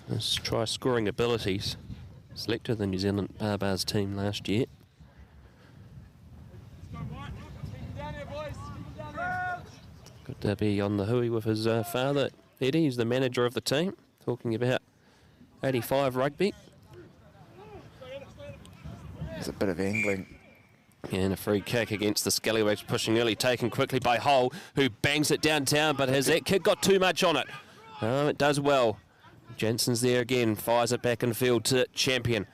his try-scoring abilities, selected the New Zealand Barbars team last year. Good to be on the hui with his father, Eddie. He's the manager of the team, talking about 85 rugby. There's a bit of angling. And a free kick against the Scallywags, pushing early, taken quickly by Hull, who bangs it downtown, but has that kick got too much on it? Oh, it does well. Jensen's there again, fires it back in field to Champion.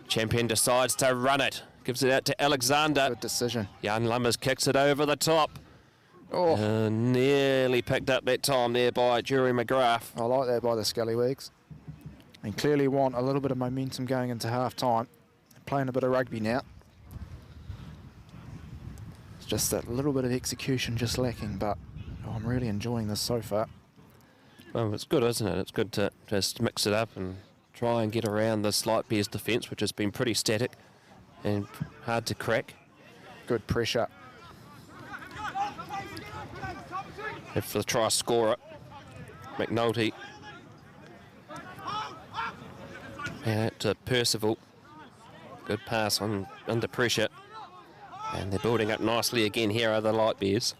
Champion decides to run it, gives it out to Alexander. Good decision. Young Lummers kicks it over the top. Oh, Nearly picked up that time there by Jury McGrath. I like that by the Scallywags. And clearly want a little bit of momentum going into half-time. Playing a bit of rugby now. It's just that little bit of execution just lacking, but I'm really enjoying this so far. Well, it's good, isn't it? It's good to just mix it up and try and get around the Light Bears defence, which has been pretty static and hard to crack. Good pressure. And for the try scorer, McNulty. And out to Percival. Good pass on under pressure. And they're building up nicely again. Here are the Light Bears.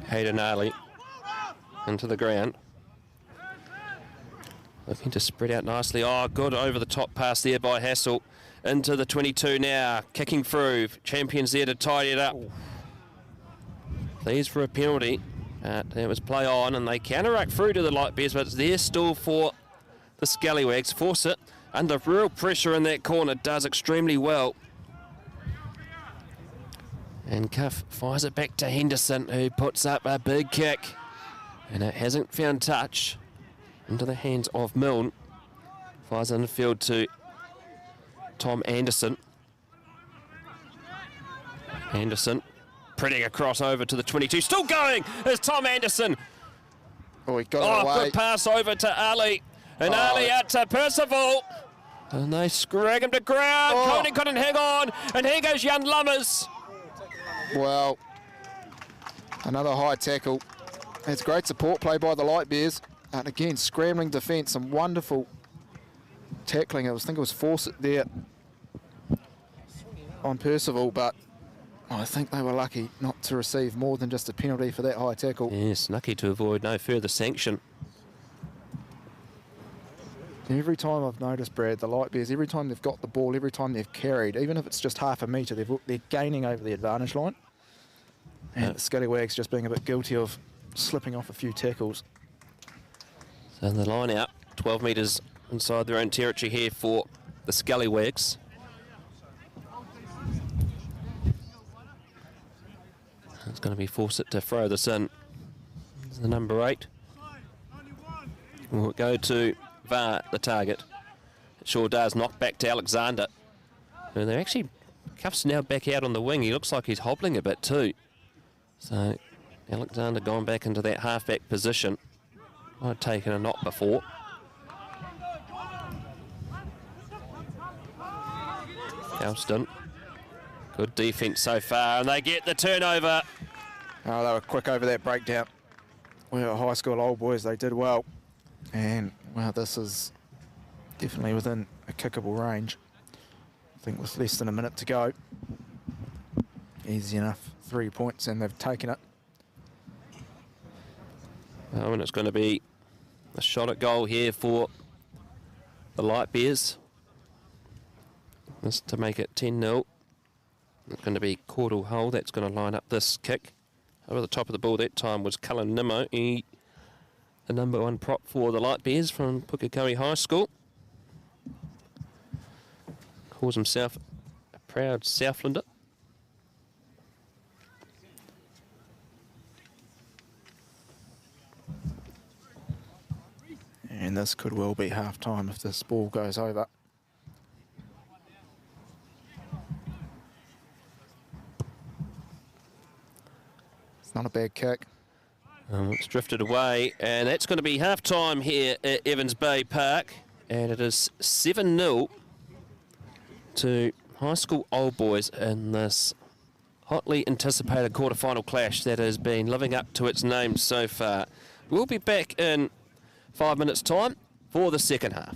Hayden Ali into the ground. Looking to spread out nicely. Oh, good over the top pass there by Hassel. Into the 22 now. Kicking through. Champions there to tidy it up. Please for a penalty. That was play on, and they counteract through to the Light Bears, but it's there still for the Scallywags. Force it under real pressure in that corner. Does extremely well. And Cuff fires it back to Henderson, who puts up a big kick. And it hasn't found touch. Into the hands of Milne. Fires in the field to Tom Anderson. Anderson pretty across over to the 22. Still going is Tom Anderson. Oh, he got it away. Good pass over to Ali. And Ali out to Percival. And they scrag him to ground. Coney couldn't hang on. And here goes Young Lummers. Well, another high tackle. It's great support play by the Light Bears. And again, scrambling defence, some wonderful tackling. I think it was Fawcett there on Percival, but I think they were lucky not to receive more than just a penalty for that high tackle. Yes, lucky to avoid no further sanction. Every time I've noticed, Brad, the Light Bears, every time they've got the ball, every time they've carried, even if it's just half a metre, they're gaining over the advantage line. And the Scallywags just being a bit guilty of slipping off a few tackles. So the line out, 12 metres inside their own territory here for the Scallywags. It's going to be Fawcett to throw this in. This is the number 8. We'll go to VAR, the target. It sure does. Knock back to Alexander. And they're actually Cuff's now back out on the wing. He looks like he's hobbling a bit too. So Alexander gone back into that halfback position. I'd taken a knock before. Elston. Good defence so far, and they get the turnover. Oh, they were quick over that breakdown. We were high school old boys, they did well. And, well, this is definitely within a kickable range. I think with less than a minute to go. Easy enough, 3 points, and they've taken it. Oh, and it's going to be a shot at goal here for the Light Bears. This to make it 10-0. It's going to be Cordell Hull that's going to line up this kick. Over the top of the ball that time was Cullen Nimmo, the number 1 prop for the Light Bears from Pukekohe High School. Calls himself a proud Southlander. And this could well be half-time if this ball goes over. It's not a bad kick. It's drifted away, and that's going to be half-time here at Evans Bay Park. And it is 7-0 to High School Old Boys in this hotly anticipated quarter-final clash that has been living up to its name so far. We'll be back in 5 minutes' time for the second half.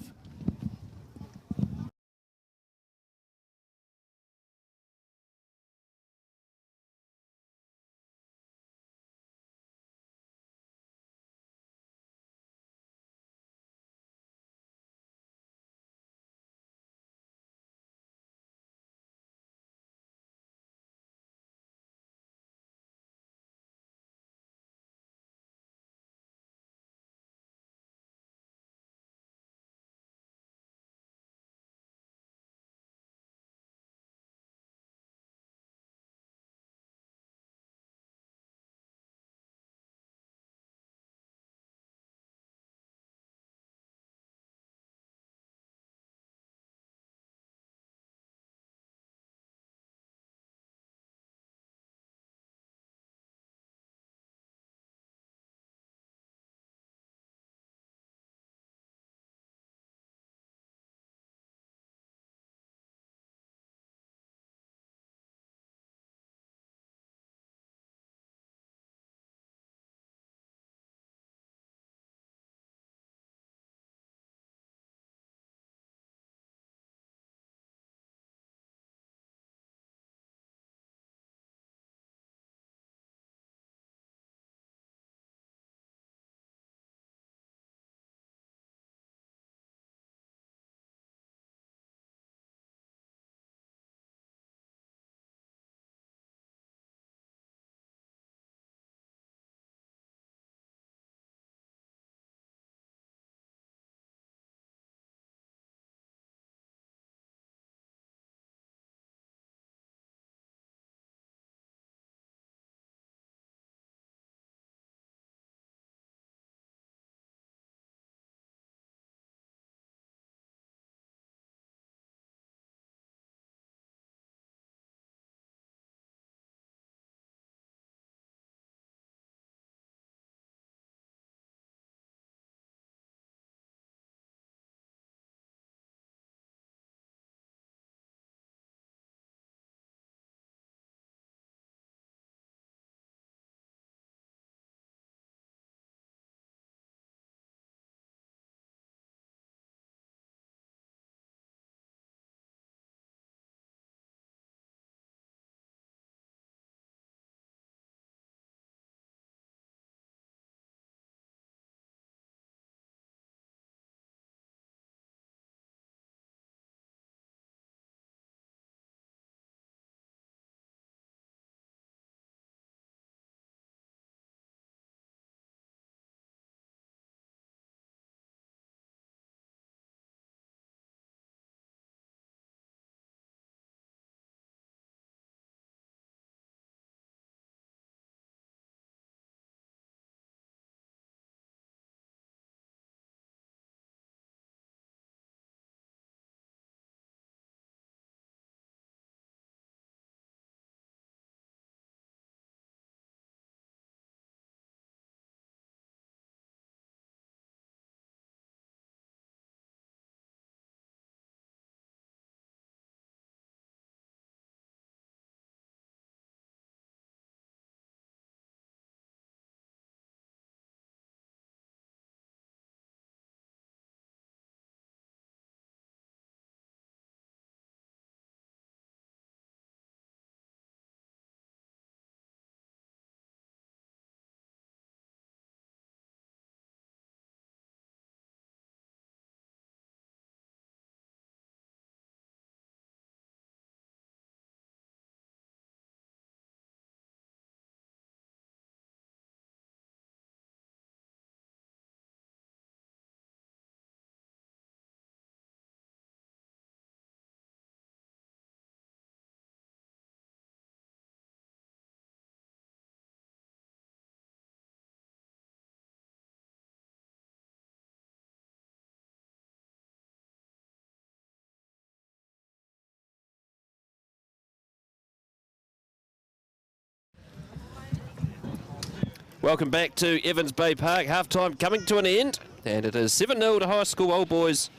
Welcome back to Evans Bay Park. Half-time coming to an end. And it is 7-0 to High School Old Boys.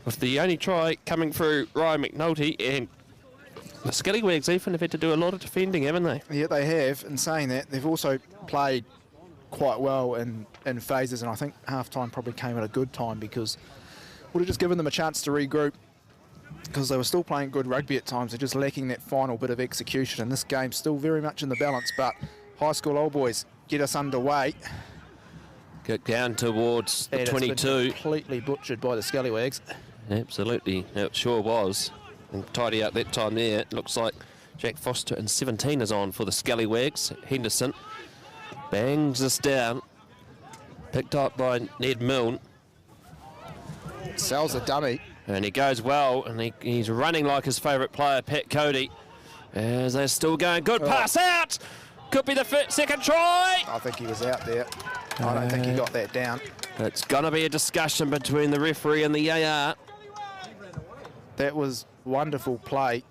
With the only try coming through Ryan McNulty. And the Scallywags even have had to do a lot of defending, haven't they? Yeah, they have. In saying that, they've also played quite well in phases, and I think half-time probably came at a good time because would have just given them a chance to regroup because they were still playing good rugby at times. They're just lacking that final bit of execution, and this game's still very much in the balance, but High School Old Boys get us underway. Kick down towards the And 22. It's been completely butchered by the Scallywags. Absolutely, it sure was. And tidy up that time there. It looks like Jack Foster and 17 is on for the Scallywags. Henderson bangs this down. Picked up by Ned Milne. Sells a dummy. And he goes well, and he's running like his favourite player, Pat Cody. As they're still going. Good pass out! Could be the second try! I think he was out there. I don't think he got that down. It's going to be a discussion between the referee and the AR. That was wonderful play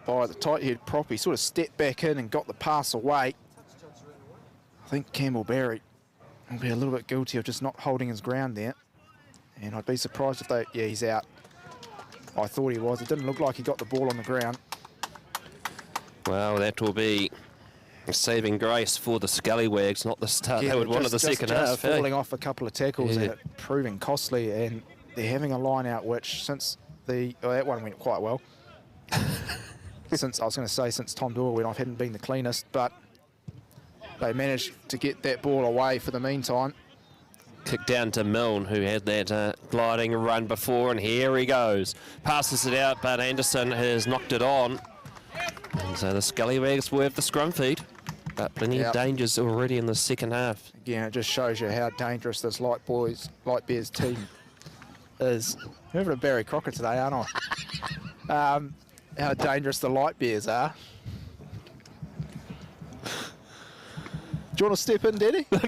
by the tight head prop. He sort of stepped back in and got the pass away. I think Campbell Barry will be a little bit guilty of just not holding his ground there. And I'd be surprised if yeah, he's out. I thought he was. It didn't look like he got the ball on the ground. Well, that will be a saving grace for the Scallywags, not the start Yeah, they would want of the second half. Falling off a couple of tackles Yeah. and it proving costly, and they're having a line out which since that one went quite well. Since Tom Doyle went off, hadn't been the cleanest, but they managed to get that ball away for the meantime. Kick down to Milne, who had that gliding run before, and here he goes. Passes it out, but Anderson has knocked it on. And so the Scallywags will have the scrum feed, but plenty of dangers already in the second half. Again, it just shows you how dangerous this Light Bears team is. I'm having a Barry Crocker today, aren't I? How dangerous the Light Bears are. Do you want to step in, Daddy? No,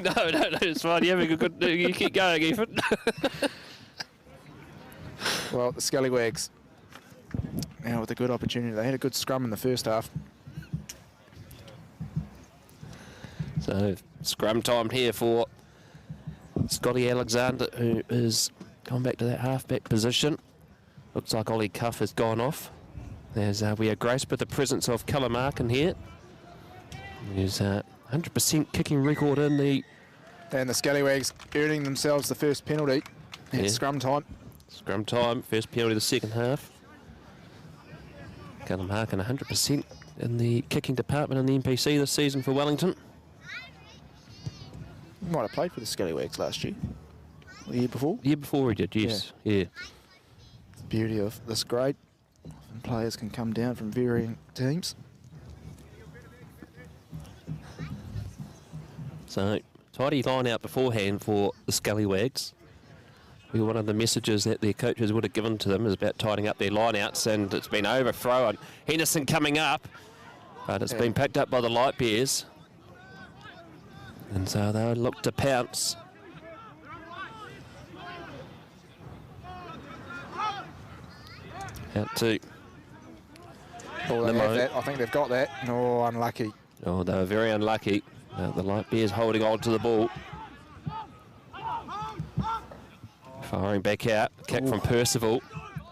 it's fine. You're having a good. You keep going, Ethan. Well, the Scallywags now with a good opportunity. They had a good scrum in the first half. So scrum time here for Scotty Alexander, who is going back to that halfback position. Looks like Ollie Cuff has gone off. As we are graced with the presence of Callum Arkin here. He's 100% kicking record in the... And the Scallywags earning themselves the first penalty. It's scrum time. Scrum time, first penalty of the second half. Callum Harkin 100% in the kicking department in the NPC this season for Wellington. He might have played for the Scallywags last year. The year before? The year before he did, yes. Yeah. The beauty of this grade. Often players can come down from varying teams. So, tidy line out beforehand for the Scallywags. One of the messages that their coaches would have given to them is about tidying up their line-outs, and it's been overthrown. Henderson coming up, but it's been picked up by the Light Bears. And so they'll look to pounce. Out to Oh, they have that. I think they've got that. Oh, unlucky. Oh, they were very unlucky. The Light Bears holding on to the ball. Firing back out. Kick from Percival.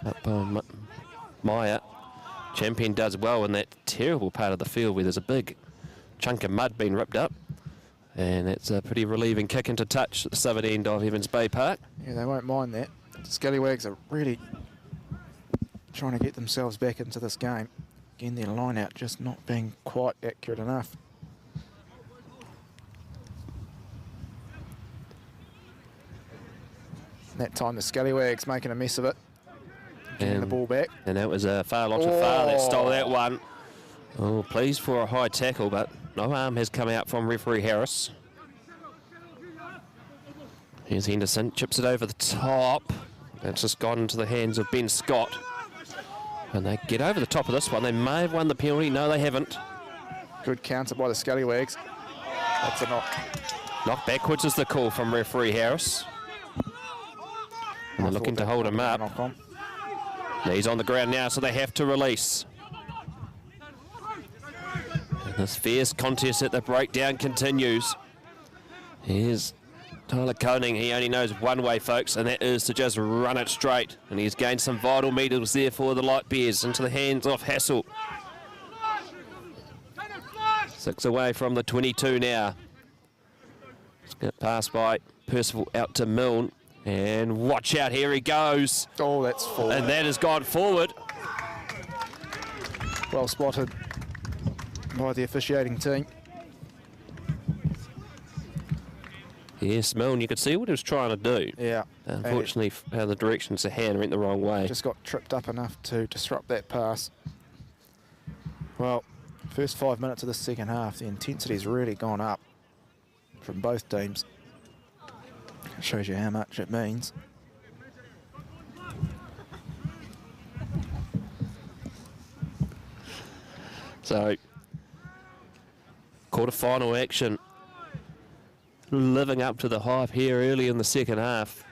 Up by Meyer. Champion does well in that terrible part of the field where there's a big chunk of mud being ripped up. And it's a pretty relieving kick into touch at the southern end of Evans Bay Park. Yeah, they won't mind that. The Scallywags are really trying to get themselves back into this game. Again, their line out just not being quite accurate enough. That time the Scallywags making a mess of it. Getting the ball back. And that was a far lot of far that stole that one. Oh, pleased for a high tackle, but no arm has come out from referee Harris. Here's Henderson, chips it over the top. That's just gone into the hands of Ben Scott. And they get over the top of this one. They may have won the penalty. No, they haven't. Good counter by the Scallywags. That's a knock. Knock backwards is the call from referee Harris. And they're looking to hold him up. He's on the ground now, so they have to release. And this fierce contest at the breakdown continues. Here's Tyler Koning. He only knows one way, folks, and that is to just run it straight. And he's gained some vital metres there for the Light Bears into the hands of Hassel. 6 away from the 22 now. Skip pass by Percival out to Milne. And watch out, here he goes. Oh, that's forward. And that has gone forward. Well spotted by the officiating team. Yes, Milne, you could see what he was trying to do. Yeah. Unfortunately, how the directions of hand went the wrong way. Just got tripped up enough to disrupt that pass. Well, first 5 minutes of the second half, the intensity's really gone up from both teams. It shows you how much it means. So, quarter-final action. Living up to the hype here early in the second half.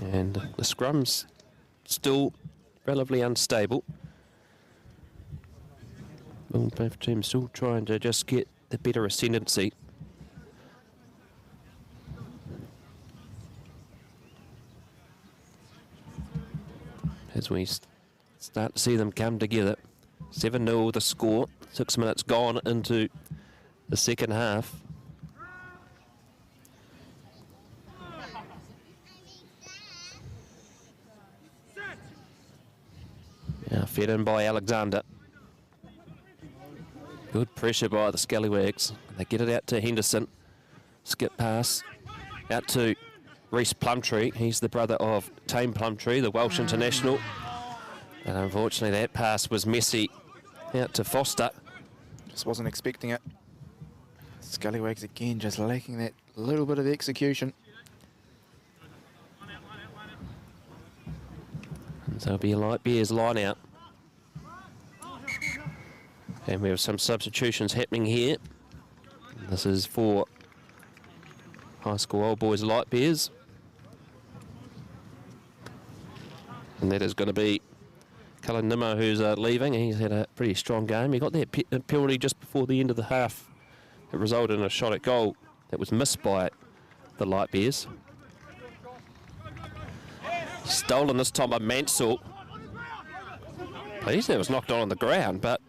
And the scrum's still relatively unstable. Well, both teams still trying to just get the better ascendancy. As we start to see them come together. 7-0 the score. 6 minutes gone into the second half. Now fed in by Alexander. Good pressure by the Scallywags. They get it out to Henderson. Skip pass out to Reece Plumtree. He's the brother of Tame Plumtree, the Welsh international. And unfortunately that pass was messy out to Foster. Just wasn't expecting it. Scallywags again just lacking that little bit of execution. And so it'll be a Light Bears line out. And we have some substitutions happening here. This is for high school old boys Light Bears. And that is going to be Cullen Nimmo, who's leaving. He's had a pretty strong game. He got that penalty just before the end of the half. It resulted in a shot at goal that was missed by the Light Bears. Stolen this time by Mansell. Please, that was knocked on the ground, but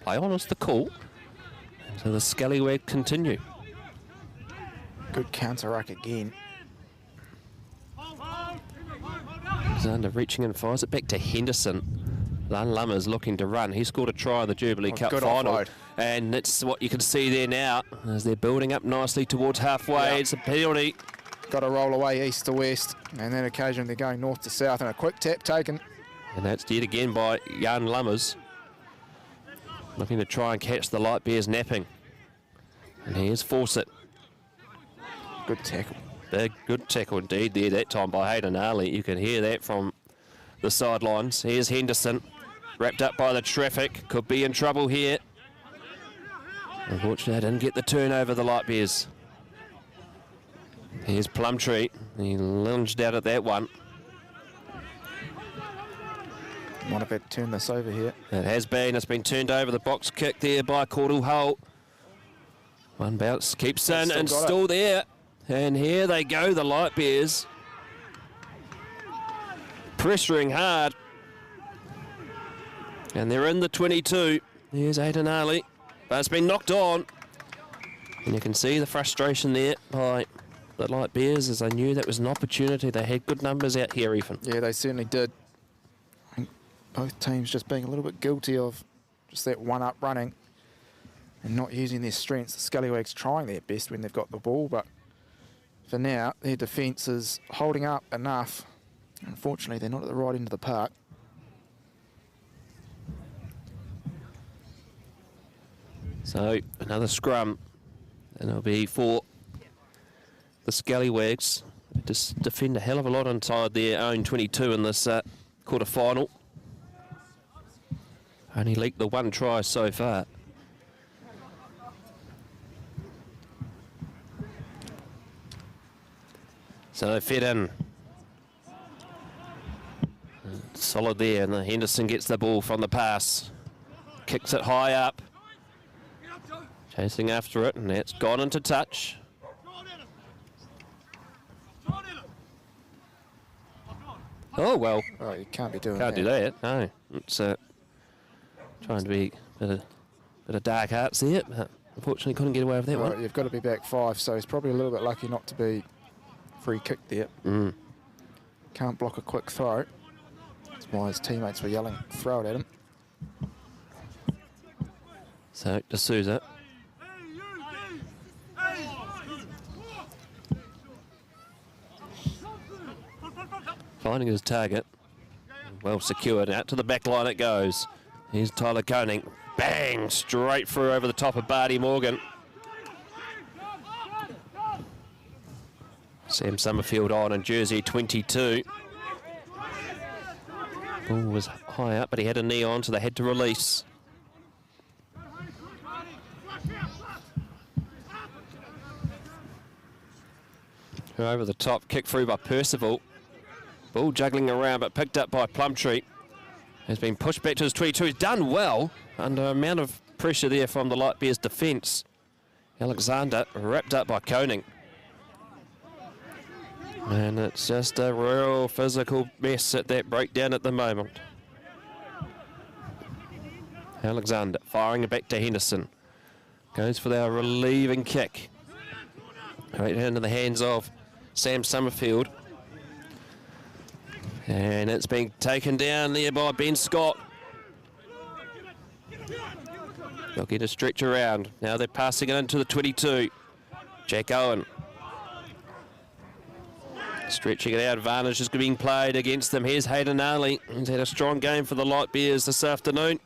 play on is the call. So the Scallywag continue. Good counter-ruck again. Alexander reaching in, fires it back to Henderson. Lun Lummers looking to run. He scored a try in the Jubilee Cup final. Offload. And that's what you can see there now as they're building up nicely towards halfway. Yep. It's a penalty. Got to roll away east to west, and then occasionally they're going north to south, and a quick tap taken. And that's yet again by Jan Lummers. Looking to try and catch the Light Bears napping. And here's Fawcett. Good tackle. Big, good tackle indeed there that time by Hayden Ali. You can hear that from the sidelines. Here's Henderson, wrapped up by the traffic. Could be in trouble here. Unfortunately, didn't get the turnover, the Light Bears. Here's Plumtree. He lunged out at that one. Might have had to turn this over here. It has been. It's been turned over. The box kick there by Caudle Hull. One bounce keeps in and still there. And here they go, the Light Bears. Pressuring hard. And they're in the 22. Here's Aidan Ali. But it's been knocked on. And you can see the frustration there by the Light Bears as they knew that was an opportunity. They had good numbers out here, Ethan. Yeah, they certainly did. I think both teams just being a little bit guilty of just that one-up running and not using their strengths. The Scallywags trying their best when they've got the ball, but for now, their defence is holding up enough. Unfortunately, they're not at the right end of the park. So, another scrum. And it'll be for the Scallywags. They just defend a hell of a lot inside their own 22 in this quarter-final. Only leaked the one try so far. So fed in. Solid there, and Henderson gets the ball from the pass. Kicks it high up. Chasing after it, and it's gone into touch. Oh, well. Oh, you can't be doing Can't that. do that, no. It's trying to be a bit of dark arts there, but unfortunately couldn't get away with that Well, one. you've got to be back 5, so he's probably a little bit lucky not to be free kicked there. Can't block a quick throw. That's why his teammates were yelling, throw it at him. So, D'Souza. Finding his target. Well secured. Out to the back line it goes. Here's Tyler Koning. Bang! Straight through over the top of Barty Morgan. Sam Summerfield on in jersey 22. Ball was high up, but he had a knee on, so they had to release. Over the top, kick through by Percival. Ball juggling around, but picked up by Plumtree. Has been pushed back to his 22. He's done well under an amount of pressure there from the Light Bears defence. Alexander wrapped up by Koning. And it's just a real physical mess at that breakdown at the moment. Alexander firing it back to Henderson. Goes for their relieving kick. Right into the hands of Sam Summerfield. And it's being taken down there by Ben Scott. They'll get a stretch around. Now they're passing it into the 22. Jack Owen. Stretching it out. Advantage is being played against them. Here's Hayden Ali. He's had a strong game for the Light Bears this afternoon.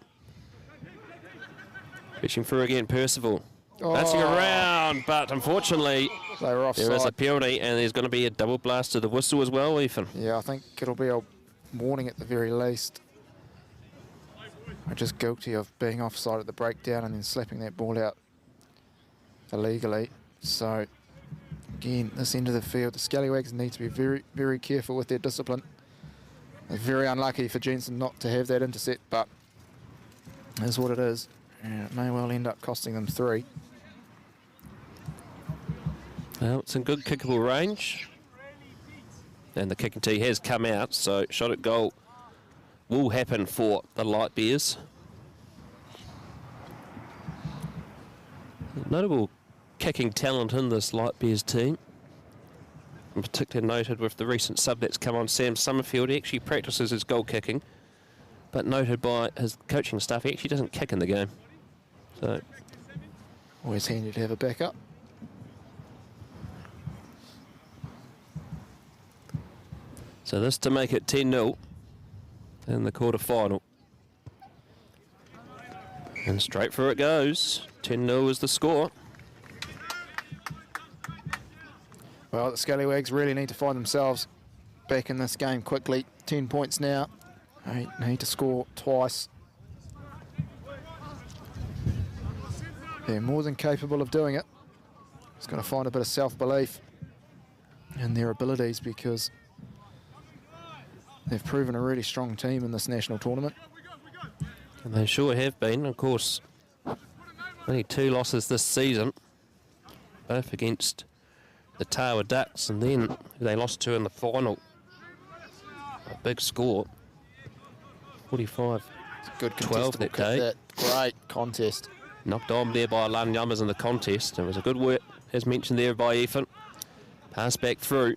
Pitching through again, Percival. Bouncing around, but unfortunately, they were offside. There is a penalty, and there's going to be a double blast to the whistle as well, Ethan. Yeah, I think it'll be a warning at the very least. They're just guilty of being offside at the breakdown and then slapping that ball out illegally. So, again, this end of the field, the Scallywags need to be very, very careful with their discipline. It's very unlucky for Jensen not to have that intercept, but it is what it is. And it may well end up costing them 3. Well, it's in good kickable range. And the kicking tee has come out, so shot at goal will happen for the Light Bears. Notable kicking talent in this Light Bears team. In particular noted with the recent sub that's come on, Sam Summerfield. He actually practices his goal kicking, but noted by his coaching staff, he actually doesn't kick in the game. So, always handy to have a backup. So this to make it 10-0 in the quarter-final. And straight through it goes. 10-0 is the score. Well, the Scallywags really need to find themselves back in this game quickly. 10 points now. They need to score twice. They're more than capable of doing it. Just got to find a bit of self-belief in their abilities, because they've proven a really strong team in this national tournament. And they sure have been. Of course, only 2 losses this season, both against the Tawa Ducks, and then they lost to in the final. A big score, 45-12 Good that day. That great contest. Knocked on there by Lund Yummers in the contest. It was a good work, as mentioned there by Ethan. Pass back through.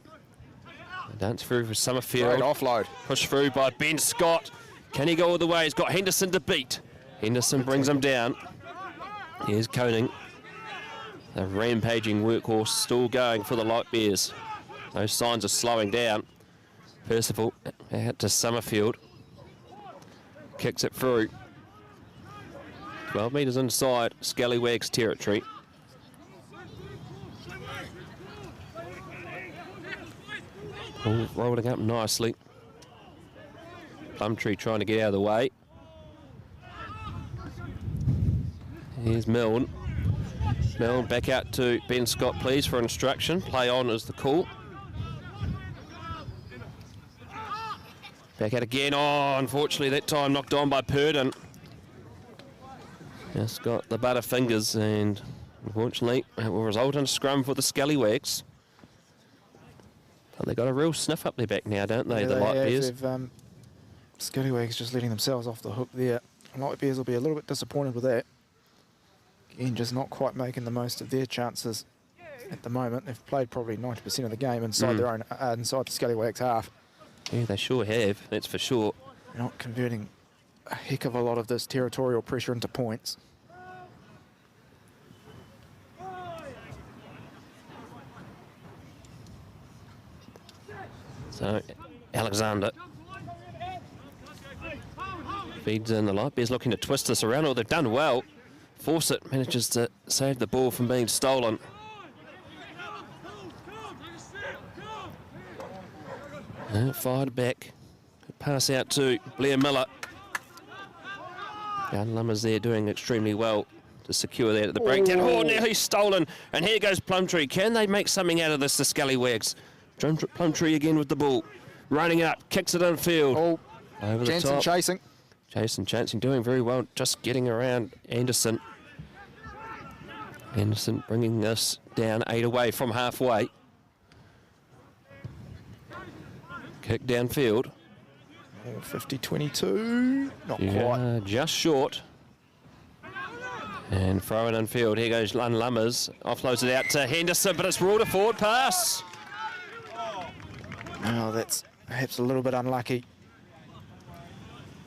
Dance through for Summerfield. Great offload. Push through by Ben Scott. Can he go all the way? He's got Henderson to beat. Henderson brings him down. Here's Koning. The rampaging workhorse still going for the Light Bears. No signs of slowing down. Percival out to Summerfield. Kicks it through. 12 metres inside Scallywags territory. All rolling up nicely. Plumtree trying to get out of the way. Here's Milne. Milne back out to Ben Scott, please, for instruction. Play on is the call. Back out again. Oh, unfortunately that time knocked on by Purdon. Just got the butterfingers, and unfortunately it will result in a scrum for the Scallywags. But they've got a real sniff up their back now, don't they, Yeah, the Light Bears? Scallywags just letting themselves off the hook there. Light Bears will be a little bit disappointed with that. Again, just not quite making the most of their chances at the moment. They've played probably 90% of the game inside their own, inside the Scallywags half. Yeah, they sure have, that's for sure. They're not converting a heck of a lot of this territorial pressure into points. So, Alexander feeds in the Light Bears, looking to twist this around. Oh, they've done well. Fawcett manages to save the ball from being stolen. Fired back. Pass out to Blair Miller. Gun Lummers there doing extremely well to secure that at the breakdown. Oh, now he's stolen. And here goes Plumtree. Can they make something out of this, the Scallywags? Plumtree again with the ball. Running up, kicks it infield. Oh, over Jensen the top. chasing. Chancing doing very well, just getting around Anderson. Anderson bringing this down 8 away from halfway. Kick downfield. 50-22, not quite. Just short. And throw it infield. Here goes Lummers. Offloads it out to Henderson, but it's ruled a forward pass. Oh, that's perhaps a little bit unlucky.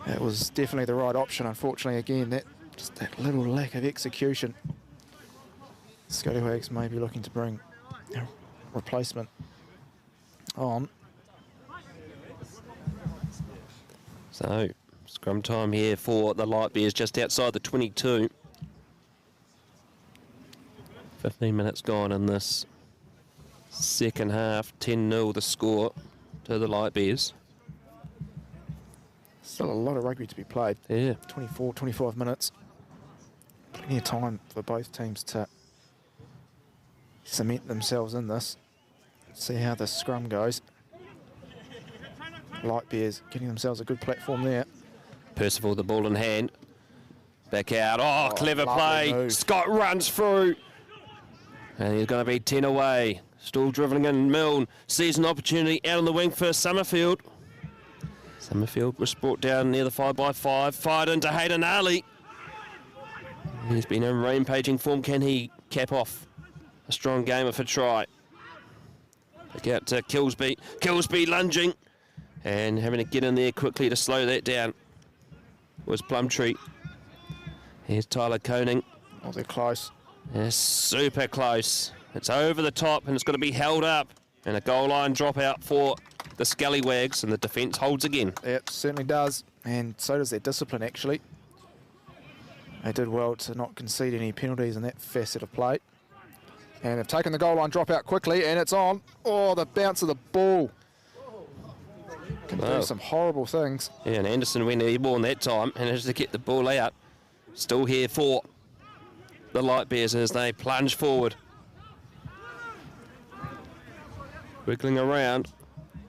That was definitely the right option. Unfortunately, again, just that little lack of execution. Scallywags may be looking to bring a replacement on. So, scrum time here for the Light Bears just outside the 22. 15 minutes gone in this second half. 10-0 the score to the Light Bears. Still a lot of rugby to be played. Yeah. 24, 25 minutes. Plenty of time for both teams to cement themselves in this. See how the scrum goes. Light Bears getting themselves a good platform there. Percival, the ball in hand. Back out. Oh, clever play. Move. Scott runs through. And he's going to be 10 away. Still dribbling in. Milne sees an opportunity out on the wing for Summerfield. Summerfield was brought down near the 5x5. Fired into Hayden Ali. He's been in rampaging form. Can he cap off a strong game of a try? Back out to Kilsby. Kilsby lunging. And having to get in there quickly to slow that down was Plumtree. Here's Tyler Koning. Oh, they're close. Yeah, super close. It's over the top and it's going to be held up. And a goal line dropout for the Scallywags, and the defence holds again. Yep, certainly does. And so does their discipline, actually. They did well to not concede any penalties in that facet of play. And they've taken the goal line dropout quickly, and it's on. Oh, the bounce of the ball. Can do some horrible things. Yeah, and Anderson went airborne that time and has to get the ball out. Still here for the Light Bears as they plunge forward. Wiggling around,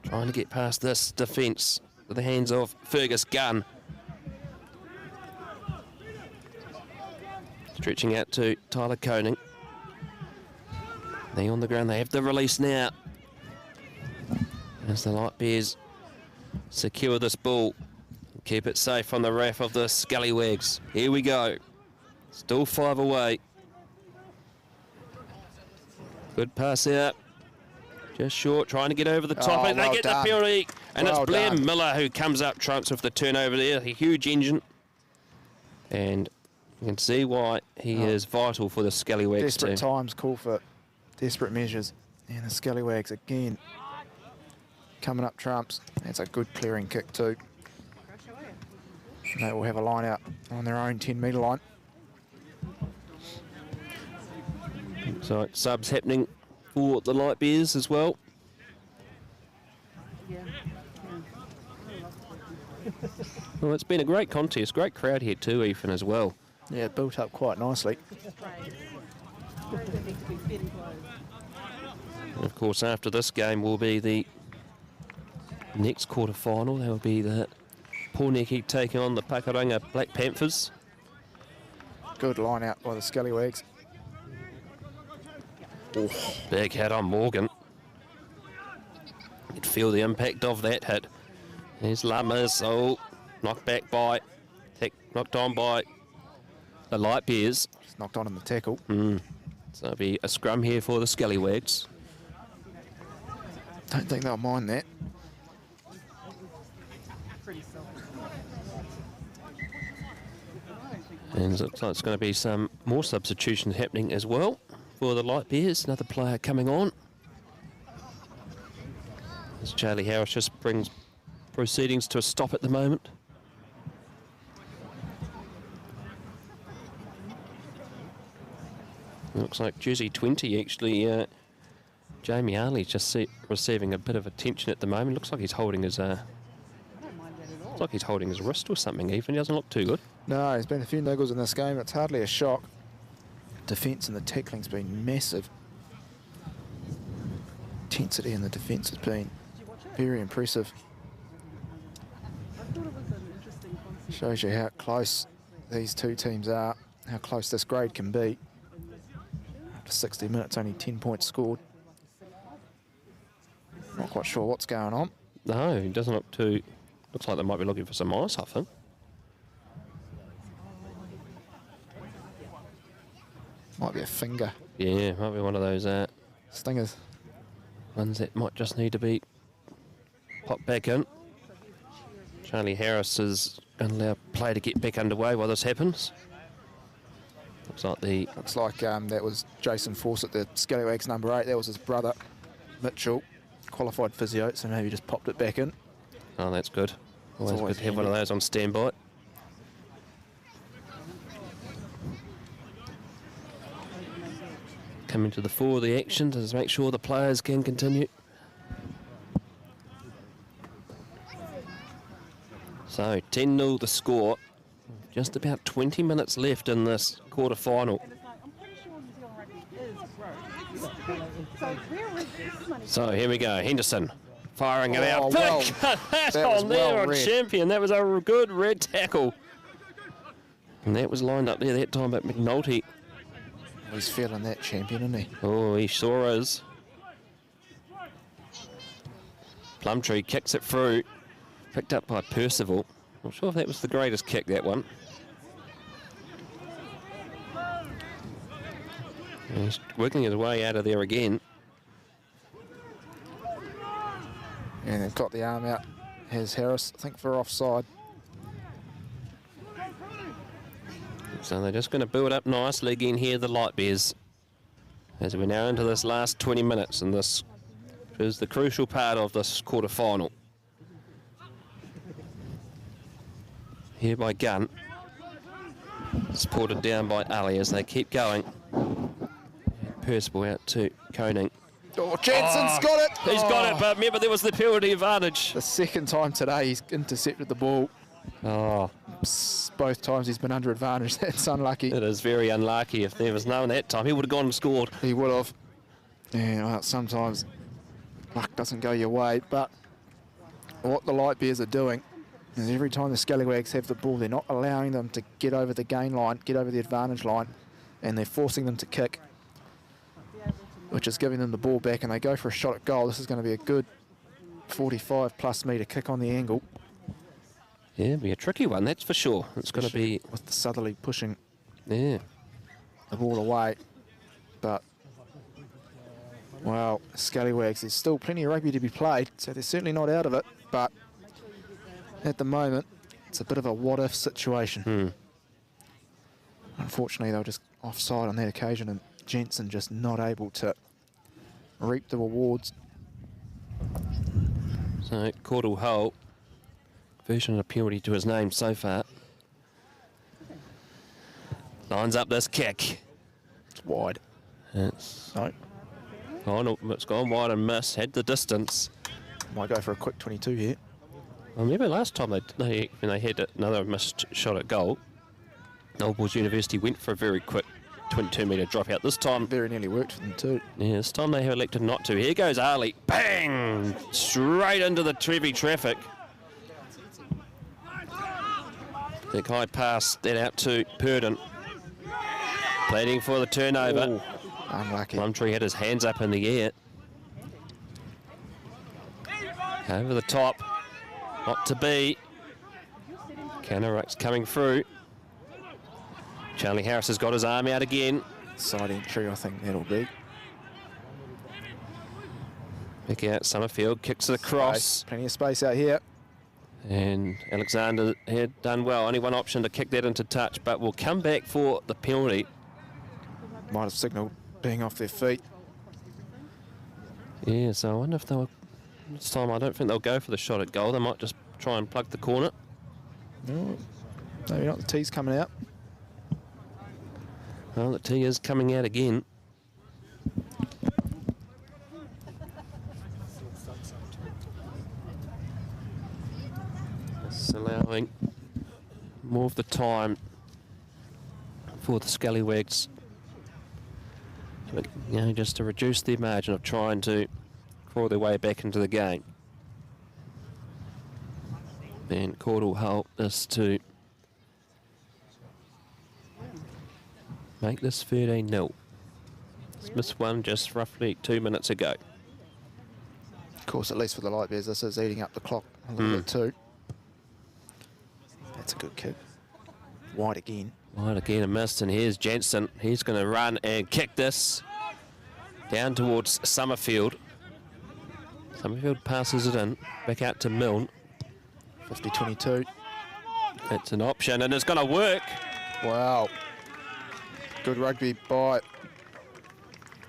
trying to get past this defence with the hands of Fergus Gunn. Stretching out to Tyler Koning. They on the ground, they have the release now. As the Light Bears secure this ball, keep it safe from the wrath of the Scallywags. Here we go. Still 5 away. Good pass out. Just short, trying to get over the top. And they get the penalty. And it's Blair Miller who comes up trumps with the turnover there. A huge engine. And you can see why he is vital for the Scallywags team. Desperate times call for desperate measures. And the Scallywags again coming up trumps. That's a good clearing kick too. And they will have a line out on their own 10-metre line. So subs happening for the Light Bears as well. Well, it's been a great contest. Great crowd here too, Ethan, as well. Yeah, it built up quite nicely. And of course, after this game will be the next quarter-final. That will be the Pōneke taking on the Pakuranga Black Panthers. Good line out by the Scallywags. Big hit on Morgan. You'd feel the impact of that hit. There's Lammers. Oh, knocked back by, knocked on by the Light Bears. Just knocked on in the tackle. So it'll be a scrum here for the Scallywags. Don't think they'll mind that. And it looks like it's going to be some more substitutions happening as well for the Light Bears. Another player coming on. As Charlie Harris just brings proceedings to a stop at the moment. It looks like jersey 20 actually, Jamie Arley's just receiving a bit of attention at the moment. Looks like he's holding his wrist or something even. He doesn't look too good. No, there's been a few niggles in this game. It's hardly a shock. Defence and the tackling's been massive. Intensity in the defence has been very impressive. Shows you how close these two teams are, how close this grade can be. After 60 minutes, only 10 points scored. Not quite sure what's going on. No, he doesn't look too... Looks like they might be looking for some ice off him. Might be a finger. Yeah, might be one of those Stingers. ones that might just need to be popped back in. Charlie Harris is going to allow play to get back underway while this happens. Looks like that was Jason Fawcett, the Scallywags number 8. That was his brother, Mitchell, qualified physio, so maybe just popped it back in. Oh, that's good. Always good to have one of those on standby. Coming to the fore of the action to just make sure the players can continue. So 10-0 the score. Just about 20 minutes left in this quarter-final. So here we go, Henderson firing it out. Well, That's that was on there well on read. Champion. That was a good red tackle. And that was lined up there that time by McNulty. He's feeling that Champion, isn't he? Oh, he sure is. Plumtree kicks it through. Picked up by Percival. Not sure if that was the greatest kick, that one. And he's wiggling his way out of there again. And they've got the arm out. Here's Harris, I think, for offside. So they're just going to build up nicely again here, the Light Bears. As we're now into this last 20 minutes, and this is the crucial part of this quarter-final. Here by Gunn. Supported down by Ali as they keep going. Percival out to Koning. Oh, Jensen's got it! He's got it, but remember there was the penalty advantage. The second time today he's intercepted the ball. Oh, Both times he's been under advantage. That's unlucky. it is very unlucky. If there was known that time, he would have gone and scored. He would have. Yeah, well, sometimes luck doesn't go your way, but what the Light Bears are doing is every time the Scallywags have the ball, they're not allowing them to get over the gain line, get over the advantage line, and they're forcing them to kick, which is giving them the ball back, and they go for a shot at goal. This is going to be a good 45-plus metre kick on the angle. Yeah, it'll be a tricky one, that's for sure. It's going to be... With the Southerly pushing Yeah. the ball away. But, well, Scallywags, there's still plenty of rugby to be played, so they're certainly not out of it. But at the moment, it's a bit of a what-if situation. Unfortunately, they were just offside on that occasion, and Jensen just not able to reap the rewards. So, Caudle Hull, version of penalty to his name so far. Lines up this kick. It's wide. It's No, gone wide and missed. Had the distance. might go for a quick 22 here. I remember last time when they had another missed shot at goal, Old Boys University went for a very quick 22-metre dropout. This time, Very nearly worked for them too. yeah, this time they have elected not to. Here goes Ali. Bang! Straight into the heavy traffic. Big high pass, that out to Purdon. Pleading for the turnover. Ooh, unlucky. Plumtree had his hands up in the air. Over the top. Not to be. Canaruck's coming through. Charlie Harris has got his arm out again. Side entry, I think that'll be. Back out, Summerfield kicks it across. Space. Plenty of space out here. And Alexander had done well. Only one option to kick that into touch, but will come back for the penalty. Might have signalled being off their feet. Yeah, so I wonder if they'll... This time I don't think they'll go for the shot at goal. They might just try and plug the corner. No, maybe not. The tee's coming out. Well, the tee is coming out again. It's allowing more of the time for the Scallywags. But, you know, just to reduce their margin of trying to crawl their way back into the game. And Cord will help us to make this 13-0. Smith won just roughly 2 minutes ago. Of course, at least for the Light Bears, this is eating up the clock a little bit too. That's a good kick. Wide again. Wide again, a missed, and here's Jensen. He's going to run and kick this down towards Summerfield. Summerfield passes it in, back out to Milne. 50-22. It's an option, and it's going to work. Wow. Good rugby by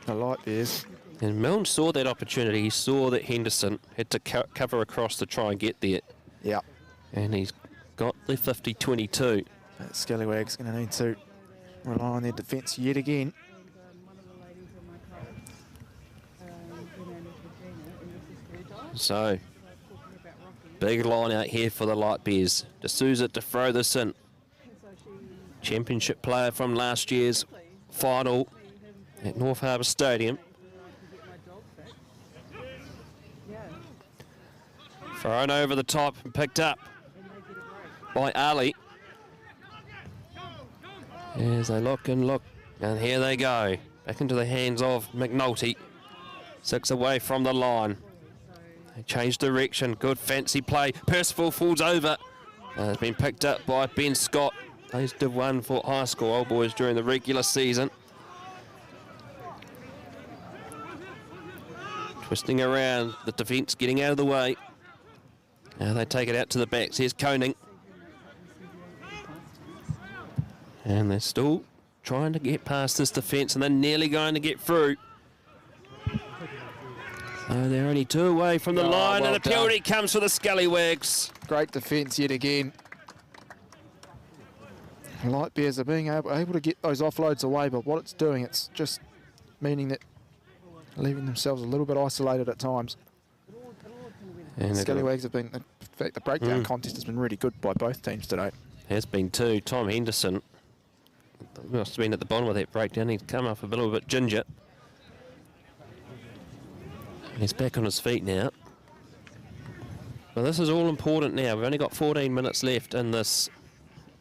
the Light Bears. And Milne saw that opportunity. He saw that Henderson had to cover across to try and get there. Yeah. And he's got the 50-22. But Scallywags going to need to rely on their defence yet again. So, big line out here for the Light Bears. D'Souza to throw this in. Championship player from last year's final at North Harbour Stadium. Thrown over the top and picked up by Ali. As they look and look, and here they go. Back into the hands of McNulty. 6 away from the line. They change direction, good fancy play. Percival falls over. Has been picked up by Ben Scott. Those did one for high school old boys during the regular season. Twisting around, the defence getting out of the way. Now they take it out to the backs. Here's Koning. And they're still trying to get past this defence, and they're nearly going to get through. So they're only 2 away from the line, well and the penalty comes for the Scallywags. Great defence yet again. Light Bears are being able to get those offloads away, but what it's doing, it's just meaning that leaving themselves a little bit isolated at times. And Scallywags have been, in fact, the breakdown contest has been really good by both teams today. Has been too. Tom Henderson must have been at the bottom of that breakdown. He's come up a little bit ginger. He's back on his feet now. Well, this is all important now. We've only got 14 minutes left in this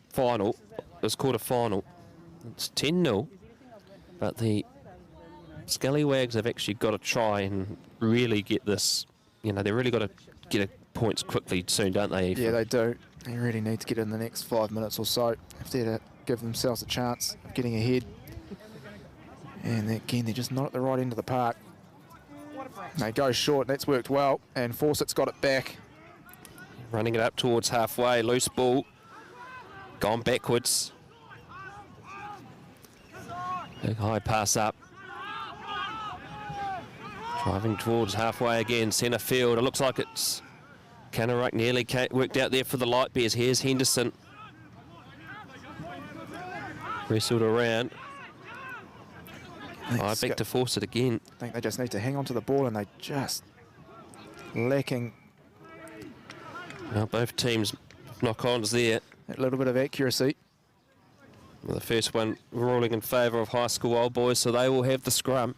final, this quarter-final. It's 10-0, but the Scallywags have actually got to try and really get this, you know, they've really got to get points quickly soon, don't they, Ethan? Yeah, they do. They really need to get in the next 5 minutes or so if they're to give themselves a chance of getting ahead. And again, they're just not at the right end of the park. They go short, that's worked well, and Fawcett's got it back. Running it up towards halfway, loose ball, gone backwards. Big high pass up. Driving towards halfway again, centre field. It looks like it's Canaruck nearly worked out there for the Light Bears. Here's Henderson. Wrestled around. Back to Fawcett again. I think they just need to hang on to the ball, and they just lacking. Well, both teams knock-ons there. A little bit of accuracy. Well, the first one ruling in favour of high school old boys, so they will have the scrum.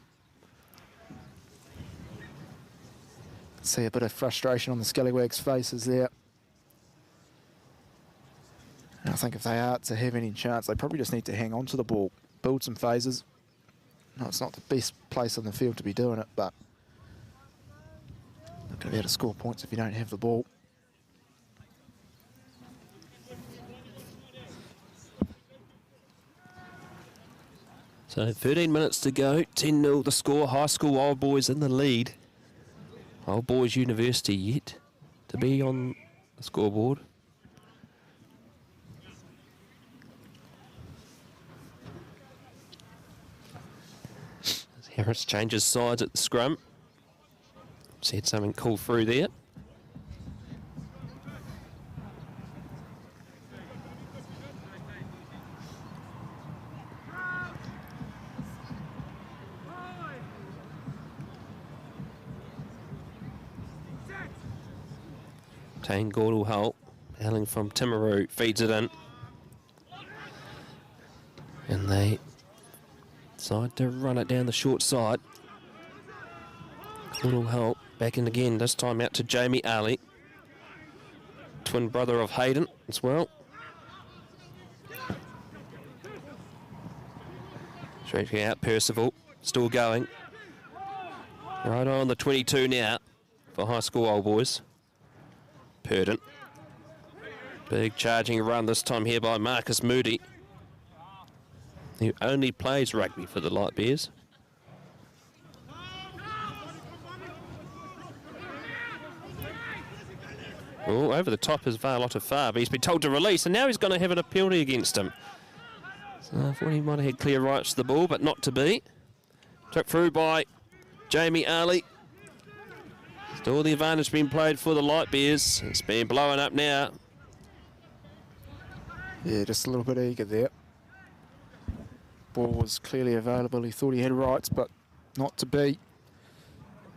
See a bit of frustration on the Scallywags' faces there. And I think if they are to have any chance, they probably just need to hang on to the ball build some phases. No, it's not the best place on the field to be doing it, but not going to be able to score points if you don't have the ball. So 13 minutes to go, 10-0 the score. High school Old Boys in the lead. Old Boys University yet to be on the scoreboard. As Harris changes sides at the scrum. Said something cool through there. Tane Gordle Hull, hailing from Timaru, feeds it in. And they decide to run it down the short side. Gordle Hull back in again, this time out to Jamie Ali. Twin brother of Hayden as well. Stretching out Percival, still going. Right on the 22 now for high school Old Boys. Purdon. Big charging run this time here by Marcus Moody, who only plays rugby for the Light Bears. Oh, over the top is Varlotta Farr, but he's been told to release, and now he's going to have a penalty against him. So I thought he might have had clear rights to the ball, but not to be. Took through by Jamie Ali. Still the advantage being played for the Light Bears. It's been blown up now. Yeah, just a little bit eager there. Ball was clearly available. He thought he had rights, but not to be.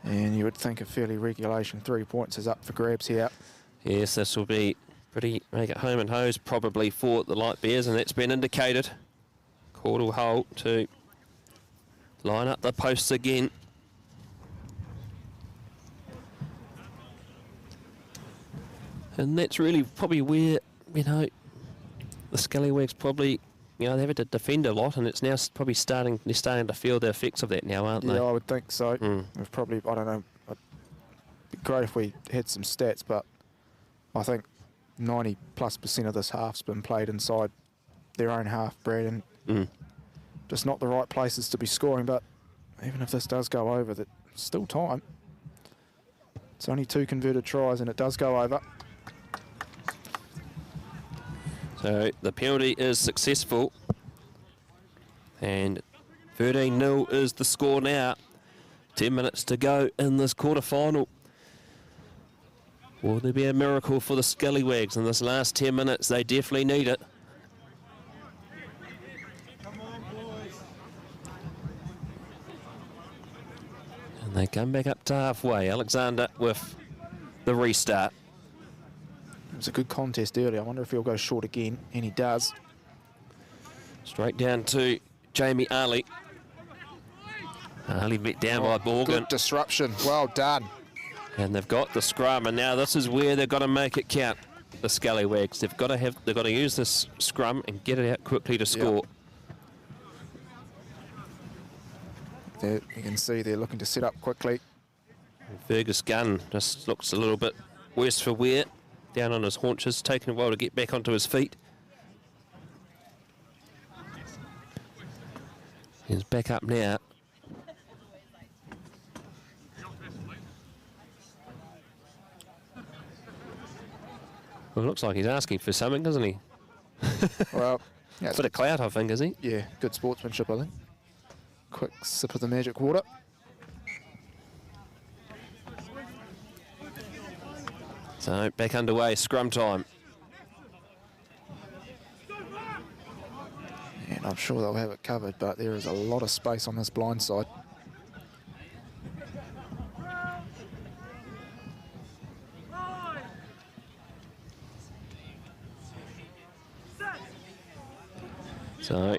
And you would think a fairly regulation 3 points is up for grabs here. Yes, this will be pretty make it home and hose probably for the Light Bears, and that's been indicated. Caudle Hull to line up the posts again. And that's really probably where, you know, the Scallywags probably, you know, they've had to defend a lot, and it's now probably they're starting to feel the effects of that now, aren't they? Yeah, I would think so. We've probably, I don't know, it'd be great if we had some stats, but I think 90+% of this half's been played inside their own half, Brad, and just not the right places to be scoring. But even if this does go over, there's still time. It's only 2 converted tries, and it does go over. So the penalty is successful, and 13-0 is the score now. 10 minutes to go in this quarter-final. Will there be a miracle for the Scallywags in this last 10 minutes? They definitely need it. And they come back up to halfway. Alexander with the restart. It was a good contest earlier. I wonder if he'll go short again, and he does. Straight down to Jamie Ali. Ali met down by Morgan. Good disruption. Well done. And they've got the scrum, and now this is where they've got to make it count. The Scallywags. They've got to use this scrum and get it out quickly to score. There, you can see they're looking to set up quickly. And Fergus Gunn just looks a little bit worse for wear. Down on his haunches, taking a while to get back onto his feet. He's back up now. Well, it looks like he's asking for something, doesn't he? Well, yeah, Bit of clout, I think, is he? Yeah, good sportsmanship, I think. Quick sip of the magic water. So back underway, scrum time. And I'm sure they'll have it covered, but there is a lot of space on this blind side. So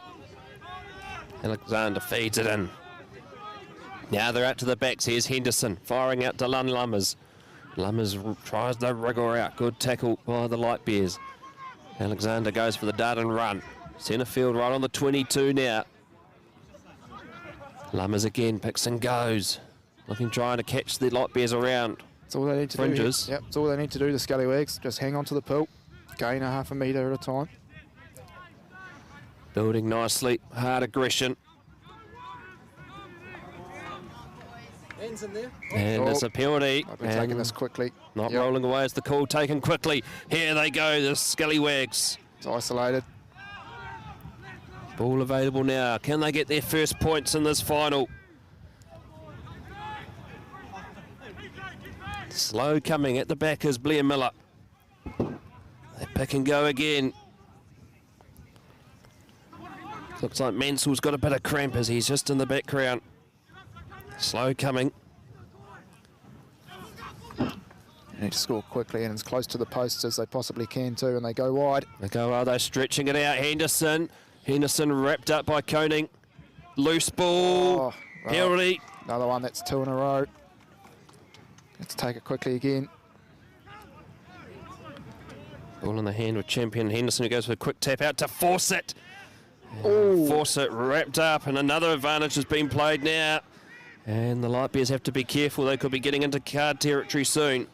Alexander feeds it in. Now they're out to the backs. Here's Henderson firing out to Lummers. Lummers tries the wriggle out. Good tackle by the Light Bears. Alexander goes for the dart and run. Centre field right on the 22 now. Lummers again, picks and goes. Trying to catch the Light Bears around. That's all they need to Fringes. do. Yep, that's all they need to do, the Scallywags. Just hang on to the pool, gain a half a metre at a time. Building nicely, hard aggression. Hands in there. And it's a penalty. I'll be taking this quickly. Not rolling away as the call taken quickly. Here they go, the Scallywags. It's isolated. Ball available now. Can they get their first points in this final? Slow coming at the back is Blair Miller. They pick and go again. Looks like Mansell's got a bit of cramp as he's just in the background. Slow coming. They need to score quickly and as close to the posts as they possibly can too, and they go wide. They're stretching it out. Henderson wrapped up by Koning. Loose ball. Penalty. Another one, that's 2 in a row. Let's take it quickly again. Ball in the hand with champion Henderson, who goes for a quick tap out to Fawcett. Fawcett wrapped up, and another advantage has been played now. And the Light Bears have to be careful. They could be getting into card territory soon.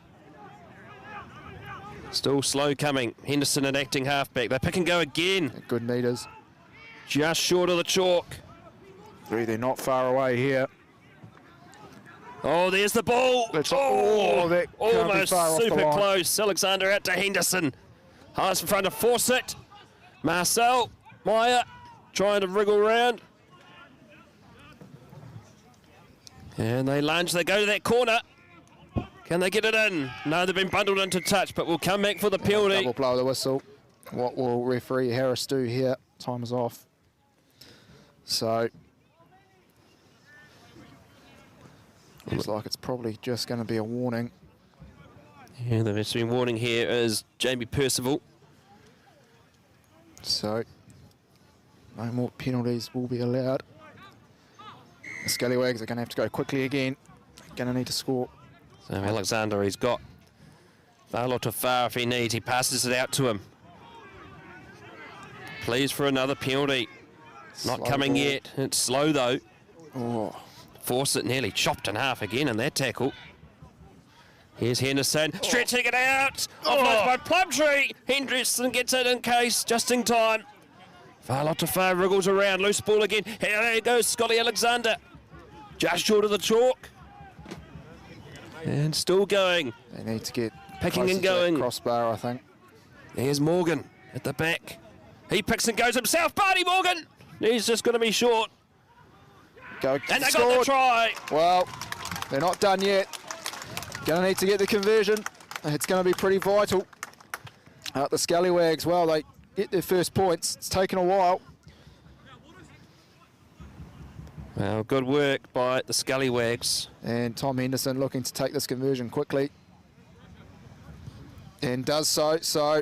Still slow coming. Henderson an acting halfback. They pick and go again. Good meters. Just short of the chalk. They're not far away here. Oh, there's the ball. That can't be almost far off the super line. close. Alexander out to Henderson. Highest in front of Fawcett. Marcel Meyer trying to wriggle around. And they lunge. They go to that corner. Can they get it in? No, they've been bundled into touch, but we'll come back for the penalty. Double blow the whistle. What will referee Harris do here? Time is off. So looks like it's probably just going to be a warning. Yeah, the best warning here is Jamie Percival. So no more penalties will be allowed. The Scallywags are going to have to go quickly again. Going to need to score. So Alexander, he's got Valo to far if he needs. He passes it out to him. Please for another penalty. Not coming yet. It's slow though. Fawcett nearly chopped in half again in that tackle. Here's Henderson, stretching it out. Offload by Plumtree. Henderson gets it in case, just in time. Far wriggles around, loose ball again. Here goes Scotty Alexander. Just short of the chalk. And still going. They need to get picking and going. Crossbar, I think. There's Morgan at the back. He picks and goes himself. Barney Morgan. He's just going to be short. And they got the try. Well, they're not done yet. Going to need to get the conversion. It's going to be pretty vital. The Scallywags, well, they get their first points. It's taken a while. Well, good work by the Scallywags. And Tom Henderson looking to take this conversion quickly. And does so. So,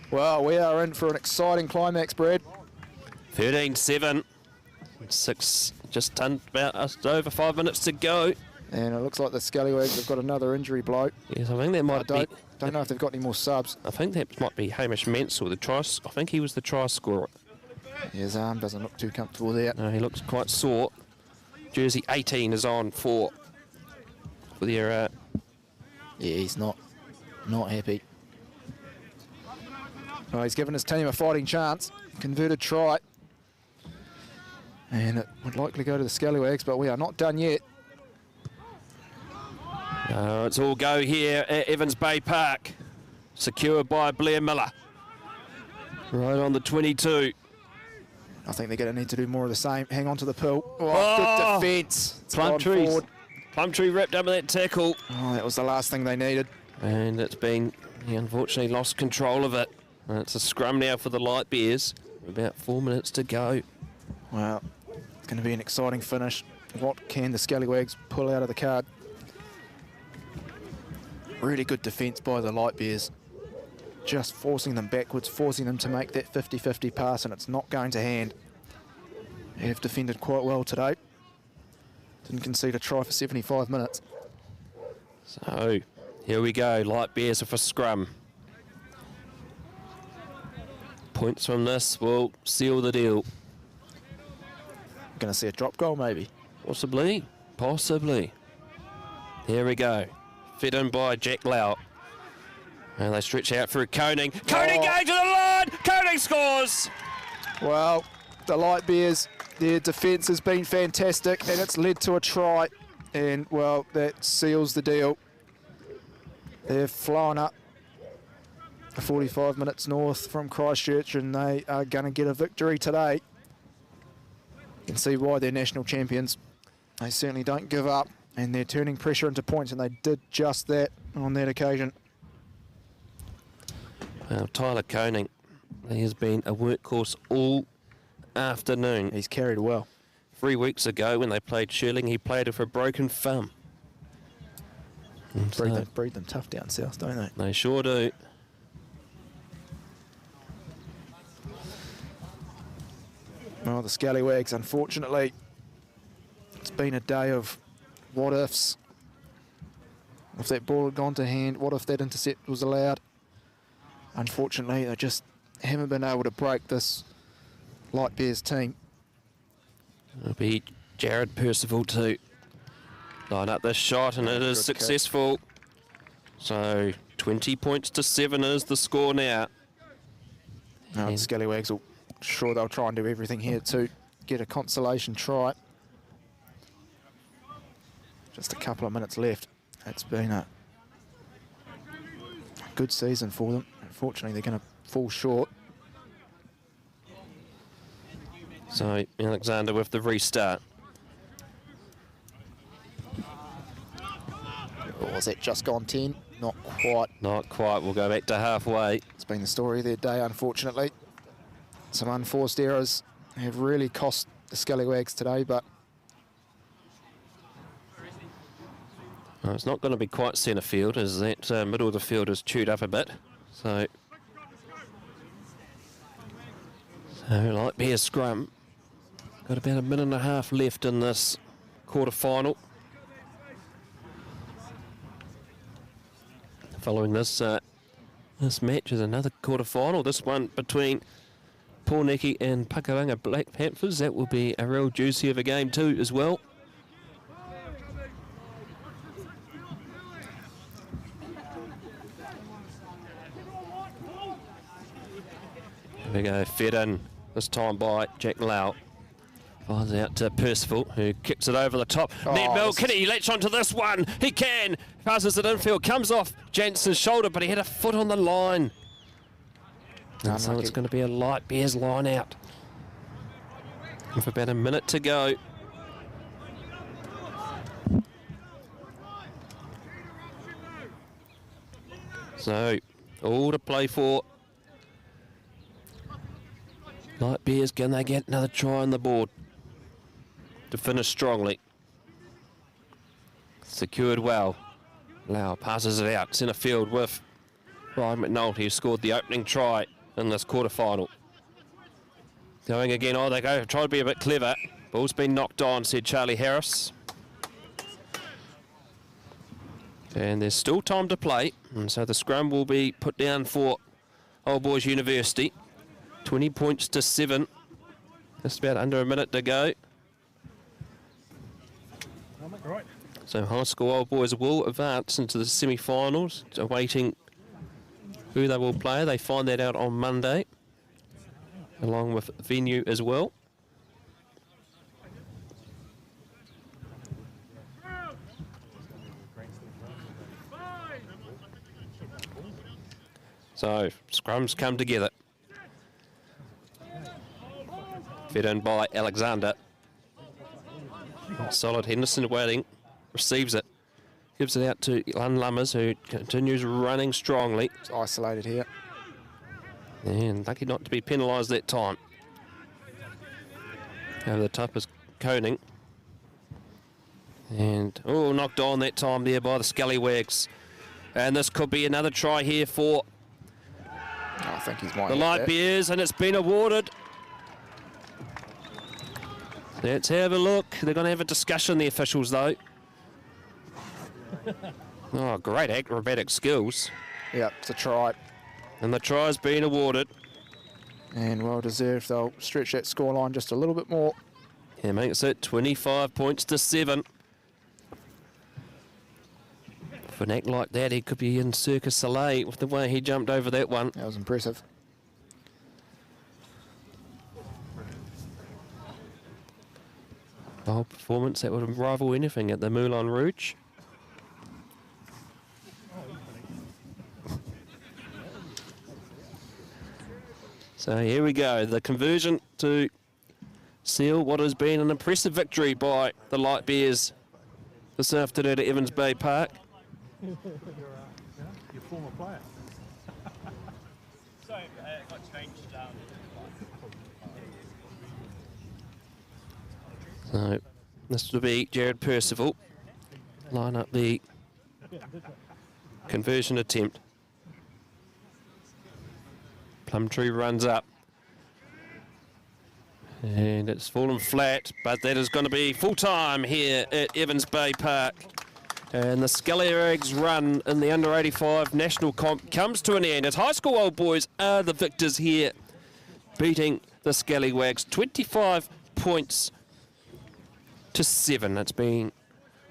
well, we are in for an exciting climax, Brad. 13-7. Just over 5 minutes to go. And it looks like the Scallywags have got another injury bloke. Yes, I think that might be. Don't know if they've got any more subs. I think that might be Hamish Mansell, I think he was the try scorer. His arm doesn't look too comfortable there. No, he looks quite sore. Jersey 18 is on for their... Yeah, he's not happy. Well, he's given his team a fighting chance. Converted try. And it would likely go to the Scallywags, but we are not done yet. It's all go here at Evans Bay Park. Secured by Blair Miller. Right on the 22. I think they're going to need to do more of the same. Hang on to the pill. Good defence. Plumtree wrapped up in that tackle. Oh, that was the last thing they needed. And it's been, he unfortunately lost control of it. And it's a scrum now for the Light Bears. About 4 minutes to go. Well, it's going to be an exciting finish. What can the Scallywags pull out of the card? Really good defence by the Light Bears. Just forcing them backwards, forcing them to make that 50-50 pass, and it's not going to hand. They have defended quite well today. Didn't concede a try for 75 minutes. So, here we go. Light Bears are for scrum. Points from this will seal the deal. Going to see a drop goal, maybe. Possibly. Here we go. Fed in by Jack Lau. And they stretch out through Koning. Koning going to the line! Koning scores! Well, the Light Bears, their defence has been fantastic, and it's led to a try. And, well, that seals the deal. They've flown up 45 minutes north from Christchurch, and they are going to get a victory today. You can see why they're national champions. They certainly don't give up, and they're turning pressure into points, and they did just that on that occasion. Well, Tyler Koning, he has been a workhorse all afternoon. He's carried well. 3 weeks ago when they played Shirling, he played with a broken thumb. Breed them tough down south, don't they? They sure do. Well, the Scallywags, unfortunately, it's been a day of what ifs. If that ball had gone to hand, what if that intercept was allowed? Unfortunately, they just haven't been able to break this Light Bears team. It'll be Jared Percival to line up this shot, and it is successful. So 20 points to 7 is the score now. No, the Scallywags will sure they'll try and do everything here to get a consolation try. Just a couple of minutes left. It's been a good season for them. Unfortunately, they're going to fall short. So Alexander with the restart. Or was that just gone 10? Not quite. Not quite. We'll go back to halfway. It's been the story of their day, unfortunately. Some unforced errors have really cost the Scallywags today, but well, it's not going to be quite centre field, as that middle of the field is chewed up a bit. So Light Bears scrum. Got about a minute and a half left in this quarter-final. Following this match is another quarter-final. This one between Pōneke and Pakuranga Black Panthers. That will be a real juicy of a game too as well. Here we go, fed in this time by Jack Lau. Finds out to Percival, who kicks it over the top. Ned Mill, can he latch onto this one? He can. Passes it infield, comes off Jansen's shoulder, but he had a foot on the line. And so it's going to be a Light Bears line out. With about a minute to go. So, all to play for. Light Bears, can they get another try on the board to finish strongly? Secured well. Lau passes it out, centre field with Ryan McNulty, who scored the opening try in this quarter-final. Going again, they go, try to be a bit clever. Ball's been knocked on, said Charlie Harris. And there's still time to play, and so the scrum will be put down for Old Boys University. 20 points to 7. Just about under a minute to go. So high school Old Boys will advance into the semi-finals, awaiting who they will play. They find that out on Monday, along with venue as well. So scrums come together. Fed in by Alexander. Solid Henderson waiting. Receives it. Gives it out to Lun Lummers, who continues running strongly. It's isolated here. And lucky not to be penalised that time. Over the top is Koning. And, knocked on that time there by the Scallywags. And this could be another try here for I think he's might the Light Bears, and it's been awarded. Let's have a look. They're going to have a discussion, the officials, though. Oh, great acrobatic skills. Yep, it's a try. And the try's been awarded. And well deserved. They'll stretch that scoreline just a little bit more. He makes it 25 points to 7. For an act like that, he could be in Circus Soleil with the way he jumped over that one. That was impressive. The whole performance that would rival anything at the Moulin Rouge. So here we go, the conversion to seal what has been an impressive victory by the Light Bears this afternoon at Evans Bay Park. Your former player. So it got changed. So this will be Jared Percival. Line up the conversion attempt. Plumtree runs up. And it's fallen flat, but that is going to be full time here at Evans Bay Park. And the Scallywags run in the under 85 national comp comes to an end as high school old boys are the victors here, beating the Scallywags 25 points to 7. It's been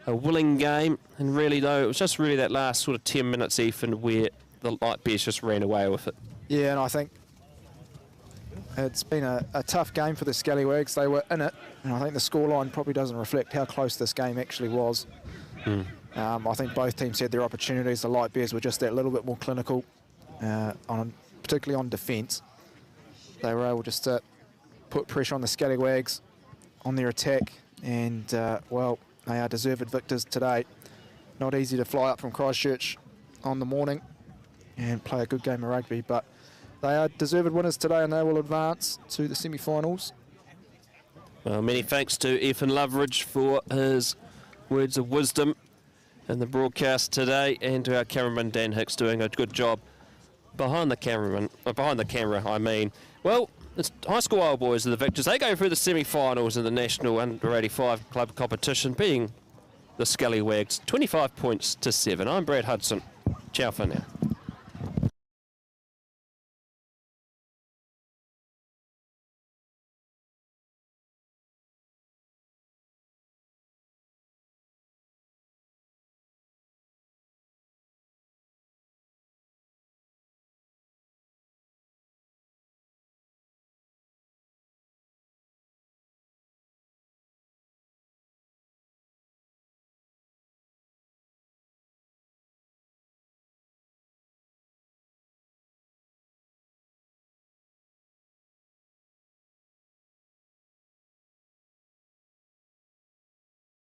a willing game, and really though it was just really that last sort of 10 minutes even where the Light Bears just ran away with it. Yeah, and I think it's been a tough game for the Scallywags. They were in it, and I think the scoreline probably doesn't reflect how close this game actually was. I think both teams had their opportunities. The Light Bears were just that little bit more clinical, particularly on defence. They were able just to put pressure on the Scallywags on their attack, and, well, they are deserved victors today. Not easy to fly up from Christchurch on the morning and play a good game of rugby, but they are deserved winners today, and they will advance to the semi-finals. Well, many thanks to Ethan Loveridge for his words of wisdom in the broadcast today, and to our cameraman Dan Hicks doing a good job behind the camera. I mean, well, it's high school old boys are the victors. They go through the semi-finals in the national under 85 club competition, being the Scallywags 25 points to 7. I'm Brad Hudson. Ciao for now.